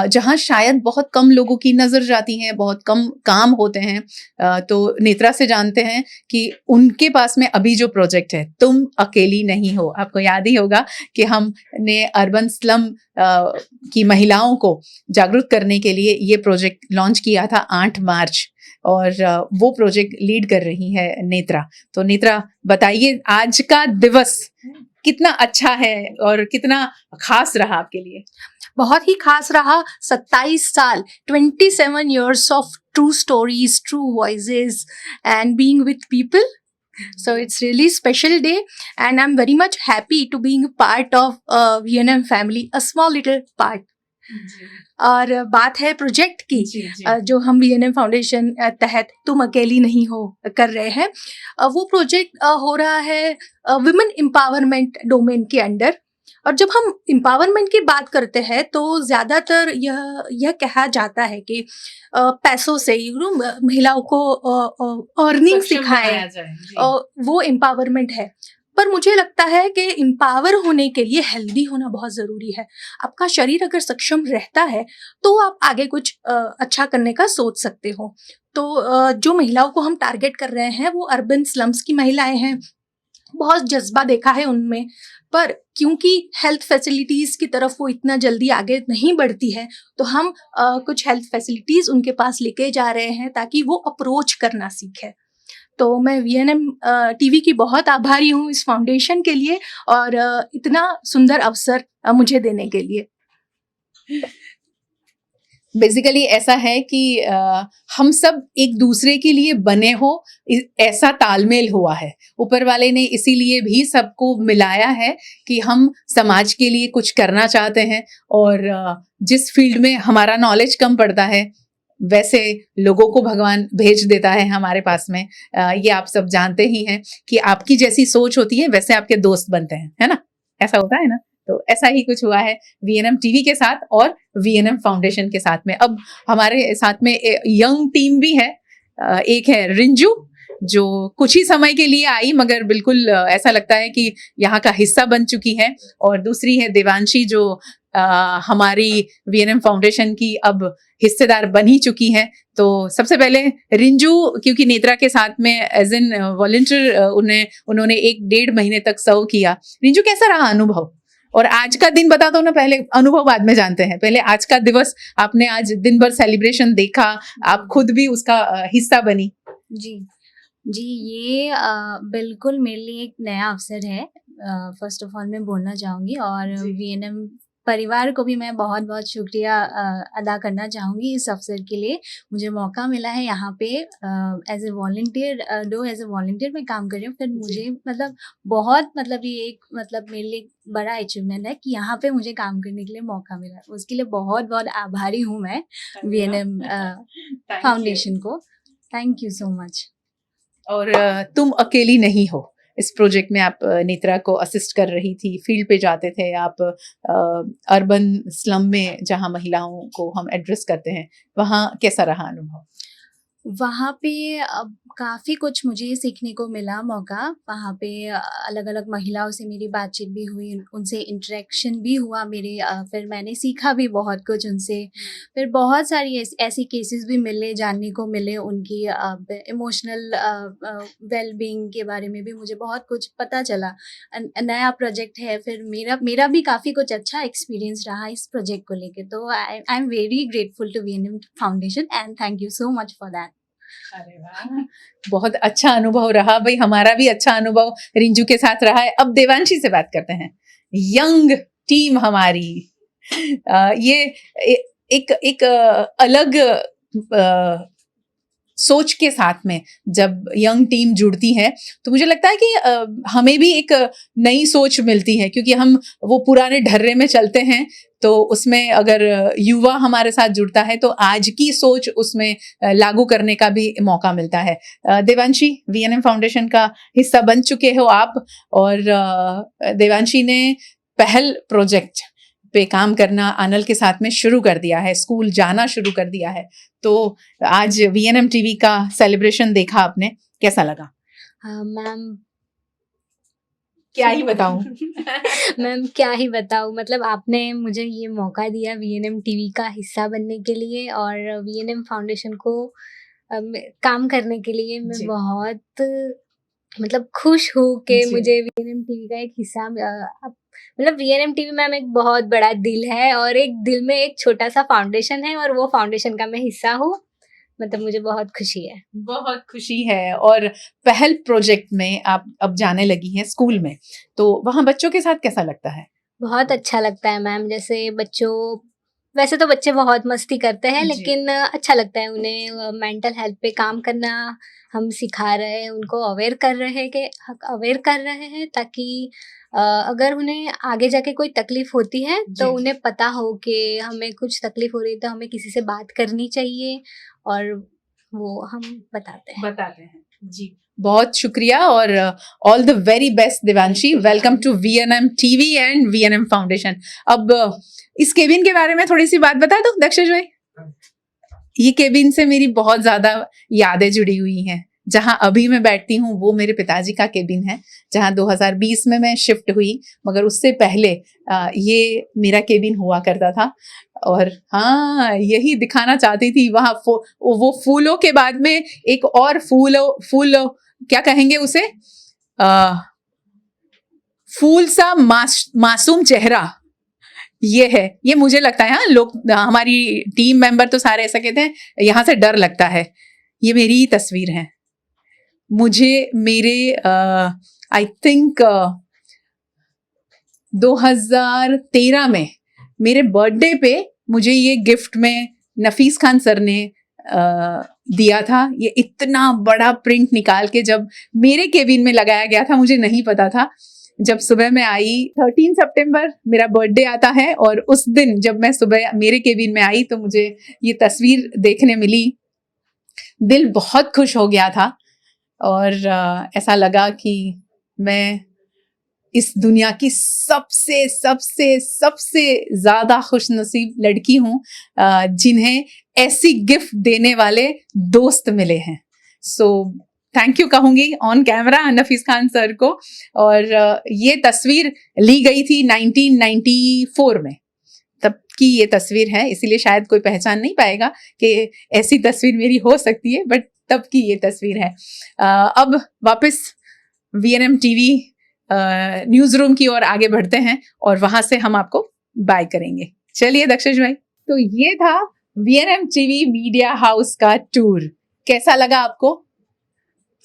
जहां शायद बहुत कम लोगों की नजर जाती हैं, बहुत कम काम होते हैं। तो नेत्रा से जानते हैं कि उनके पास में अभी जो प्रोजेक्ट है तुम अकेली नहीं हो। आपको याद ही होगा कि हमने अर्बन स्लम की महिलाओं को जागरूक करने के लिए ये प्रोजेक्ट लॉन्च किया था 8 मार्च, और वो प्रोजेक्ट लीड कर रही है नेत्रा। तो नेत्रा बताइए, आज का दिवस कितना अच्छा है और कितना खास रहा आपके लिए? बहुत ही खास रहा। 27 साल, 27 years of true stories, true voices and being with people. So it's really special day and I'm very much happy to being a part of VNM family, a small little part. और बात है project की, जो हम VNM foundation तहत तुम अकेली नहीं हो कर रहे हैं। वो प्रोजेक्ट हो रहा है वुमेन एम्पावरमेंट डोमेन के अंडर। और जब हम एम्पावरमेंट की बात करते हैं तो ज़्यादातर यह कहा जाता है कि पैसों से महिलाओं को अर्निंग सिखाएं, वो एम्पावरमेंट है। पर मुझे लगता है कि एम्पावर होने के लिए हेल्दी होना बहुत ज़रूरी है। आपका शरीर अगर सक्षम रहता है तो आप आगे कुछ अच्छा करने का सोच सकते हो। तो जो महिलाओं को हम टारगेट कर रहे हैं वो अर्बन स्लम्स की महिलाएं हैं। बहुत जज्बा देखा है उनमें, पर क्योंकि हेल्थ फैसिलिटीज़ की तरफ वो इतना जल्दी आगे नहीं बढ़ती है, तो हम कुछ हेल्थ फैसिलिटीज़ उनके पास लेके जा रहे हैं ताकि वो अप्रोच करना सीखे। तो मैं वीएनएम टीवी की बहुत आभारी हूँ इस फाउंडेशन के लिए और इतना सुंदर अवसर मुझे देने के लिए। बेसिकली ऐसा है कि हम सब एक दूसरे के लिए बने हो, ऐसा तालमेल हुआ है। ऊपर वाले ने इसीलिए भी सबको मिलाया है कि हम समाज के लिए कुछ करना चाहते हैं, और जिस फील्ड में हमारा नॉलेज कम पड़ता है वैसे लोगों को भगवान भेज देता है हमारे पास में। ये आप सब जानते ही हैं कि आपकी जैसी सोच होती है वैसे आपके दोस्त बनते हैं, है ना? ऐसा होता है ना? तो ऐसा ही कुछ हुआ है VNM टीवी के साथ और VNM फाउंडेशन के साथ में। अब हमारे साथ में यंग टीम भी है। एक है रिंजू, जो कुछ ही समय के लिए आई मगर बिल्कुल ऐसा लगता है कि यहाँ का हिस्सा बन चुकी है। और दूसरी है देवांशी, जो हमारी VNM फाउंडेशन की अब हिस्सेदार बनी चुकी है। तो सबसे पहले रिंजू, क्योंकि नेत्रा के साथ में एज एन वॉलंटियर उन्होंने 1-1.5 महीने तक सर्व किया। रिंजू, कैसा रहा अनुभव? और आज का दिन बता दो ना, पहले अनुभव बाद में जानते हैं। पहले आज का दिवस, आपने आज दिन भर सेलिब्रेशन देखा, आप खुद भी उसका हिस्सा बनी। जी जी, ये बिल्कुल मेरे लिए एक नया अवसर है। फर्स्ट ऑफ ऑल मैं बोलना चाहूँगी, और VNM परिवार को भी मैं बहुत बहुत शुक्रिया अदा करना चाहूँगी इस अवसर के लिए। मुझे मौका मिला है यहाँ पे as a volunteer, as a volunteer मैं काम कर रही हूँ। फिर मुझे मतलब ये एक मेरे लिए बड़ा अचीवमेंट है कि यहाँ पे मुझे काम करने के लिए मौका मिला। उसके लिए बहुत बहुत आभारी हूँ मैं VNM फाउंडेशन को। Thank you so much. और तुम अकेली नहीं हो इस प्रोजेक्ट में। आप नेत्रा को असिस्ट कर रही थी, फील्ड पे जाते थे आप, अर्बन स्लम में जहाँ महिलाओं को हम एड्रेस करते हैं, वहाँ कैसा रहा अनुभव? वहाँ पे काफ़ी कुछ मुझे सीखने को मिला मौका। वहाँ पे अलग अलग महिलाओं से मेरी बातचीत भी हुई, उनसे इंटरेक्शन भी हुआ मेरे। फिर मैंने सीखा भी बहुत कुछ उनसे। फिर बहुत सारी ऐसी केसेस भी मिले, जानने को मिले। उनकी इमोशनल वेलबींग के बारे में भी मुझे बहुत कुछ पता चला। नया प्रोजेक्ट है, फिर मेरा भी काफ़ी कुछ अच्छा एक्सपीरियंस रहा इस प्रोजेक्ट को लेके। तो I am very grateful to VNM foundation and thank you so much for that. अरे वाह, बहुत अच्छा अनुभव रहा भाई। हमारा भी अच्छा अनुभव रिंजू के साथ रहा है। अब देवांशी से बात करते हैं। यंग टीम हमारी, ये एक अलग सोच के साथ में जब यंग टीम जुड़ती है तो मुझे लगता है कि हमें भी एक नई सोच मिलती है, क्योंकि हम वो पुराने ढर्रे में चलते हैं। तो उसमें अगर युवा हमारे साथ जुड़ता है तो आज की सोच उसमें लागू करने का भी मौका मिलता है। देवांशी, VNM फाउंडेशन का हिस्सा बन चुके हो आप, और देवांशी ने पहल प्रोजेक्ट पे काम करना आनल के साथ में शुरू कर दिया है, स्कूल जाना शुरू कर दिया है। तो आज VNM टीवी का सेलिब्रेशन देखा आपने, कैसा लगा? मैम क्या ही बताऊं मैम क्या ही बताऊं, मतलब आपने मुझे ये मौका दिया VNM टीवी का हिस्सा बनने के लिए और VNM फाउंडेशन को काम करने के लिए। मैं बहुत खुश हूँ कि मुझे VNM टीवी का एक हिस्सा VNM टीवी मैम एक बहुत बड़ा दिल है, और एक दिल में एक छोटा सा फाउंडेशन है, और वो फाउंडेशन का मैं हिस्सा हूँ। मुझे बहुत खुशी है। बहुत खुशी है। और पहल प्रोजेक्ट में आप अब जाने लगी हैं स्कूल में, तो वहाँ बच्चों के साथ कैसा लगता है? बहुत अच्छा लगता है मैम। जैसे वैसे तो बच्चे बहुत मस्ती करते हैं, लेकिन अच्छा लगता है उन्हें। मेंटल हेल्थ पे काम करना हम सिखा रहे हैं, उनको अवेयर कर रहे हैं ताकि अगर उन्हें आगे जाके कोई तकलीफ होती है तो उन्हें पता हो कि हमें कुछ तकलीफ हो रही है तो हमें किसी से बात करनी चाहिए, और वो हम बताते हैं। जी, बहुत शुक्रिया और all the very best Devanshi. Welcome to VNM TV and VNM foundation. अब इस केबिन के बारे में थोड़ी सी बात बता दो दक्षेश भाई। ये केबिन से मेरी बहुत ज्यादा यादें जुड़ी हुई हैं। जहाँ अभी मैं बैठती हूँ वो मेरे पिताजी का केबिन है, जहाँ 2020 में मैं शिफ्ट हुई, मगर उससे पहले ये मेरा केबिन हुआ करता था। और हाँ, यही दिखाना चाहती थी। वहाँ वो फूलों के बाद में एक और फूल क्या कहेंगे उसे, फूल सा मासूम चेहरा ये है। ये मुझे लगता है, हाँ, लोग हमारी टीम मेंबर तो सारे ऐसा कहते हैं, यहाँ से डर लगता है। ये मेरी तस्वीर है। मुझे मेरे आई थिंक 2013 में मेरे बर्थडे पे मुझे ये गिफ्ट में नफीस खान सर ने दिया था। ये इतना बड़ा प्रिंट निकाल के जब मेरे केबिन में लगाया गया था, मुझे नहीं पता था जब सुबह में आई 13 सितंबर मेरा बर्थडे आता है, और उस दिन जब मैं सुबह मेरे केबिन में आई तो मुझे ये तस्वीर देखने मिली। दिल बहुत खुश हो गया था और ऐसा लगा कि मैं इस दुनिया की सबसे सबसे सबसे ज़्यादा खुशनसीब लड़की हूँ जिन्हें ऐसी गिफ्ट देने वाले दोस्त मिले हैं। सो थैंक यू कहूँगी on camera Nafees Khan sir को। और ये तस्वीर ली गई थी 1994 में, तब की ये तस्वीर है, इसीलिए शायद कोई पहचान नहीं पाएगा कि ऐसी तस्वीर मेरी हो सकती है, बट तब की ये तस्वीर है। अब वापस VNM TV न्यूज रूम की ओर आगे बढ़ते हैं और वहां से हम आपको बाय करेंगे। चलिए दक्षिश भाई, तो ये था VNM TV मीडिया हाउस का टूर। कैसा लगा आपको?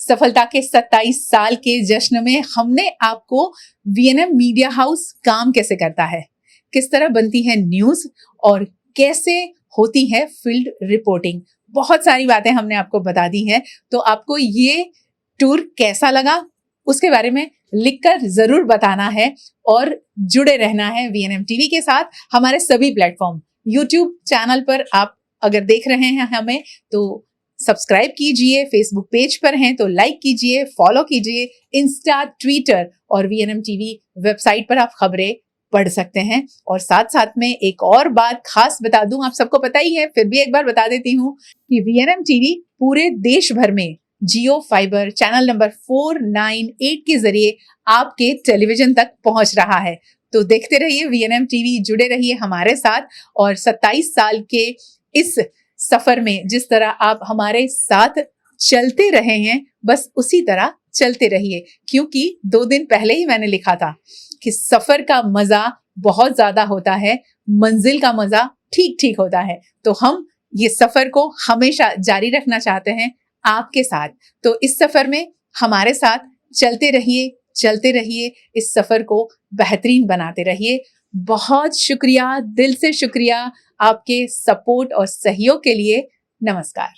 सफलता के 27 साल के जश्न में हमने आपको VNM मीडिया हाउस काम कैसे करता है, किस तरह बनती है न्यूज और कैसे होती है फील्ड रिपोर्टिंग, बहुत सारी बातें हमने आपको बता दी हैं। तो आपको ये टूर कैसा लगा उसके बारे में लिखकर जरूर बताना है और जुड़े रहना है VNM TV के साथ। हमारे सभी प्लेटफॉर्म YouTube चैनल पर आप अगर देख रहे हैं हमें तो सब्सक्राइब कीजिए, फेसबुक पेज पर हैं तो लाइक कीजिए, फॉलो कीजिए, इंस्टा, ट्विटर और VNM TV वेबसाइट पर आप खबरें पढ़ सकते हैं। और साथ साथ में एक और बात खास बता दूं, आप सबको पता ही है, फिर भी एक बार बता देती हूँ कि VNM TV पूरे देश भर में जियो फाइबर चैनल नंबर 498 के जरिए आपके टेलीविजन तक पहुंच रहा है। तो देखते रहिए VNM TV, जुड़े रहिए हमारे साथ और 27 साल के इस सफर में जिस तरह आप हमारे साथ चलते रहे हैं बस उसी तरह चलते रहिए, क्योंकि 2 दिन पहले ही मैंने लिखा था कि सफर का मजा बहुत ज्यादा होता है, मंजिल का मजा ठीक ठीक होता है। तो हम ये सफर को हमेशा जारी रखना चाहते हैं आपके साथ। तो इस सफर में हमारे साथ चलते रहिए, इस सफर को बेहतरीन बनाते रहिए। बहुत शुक्रिया, दिल से शुक्रिया आपके सपोर्ट और सहयोग के लिए। नमस्कार।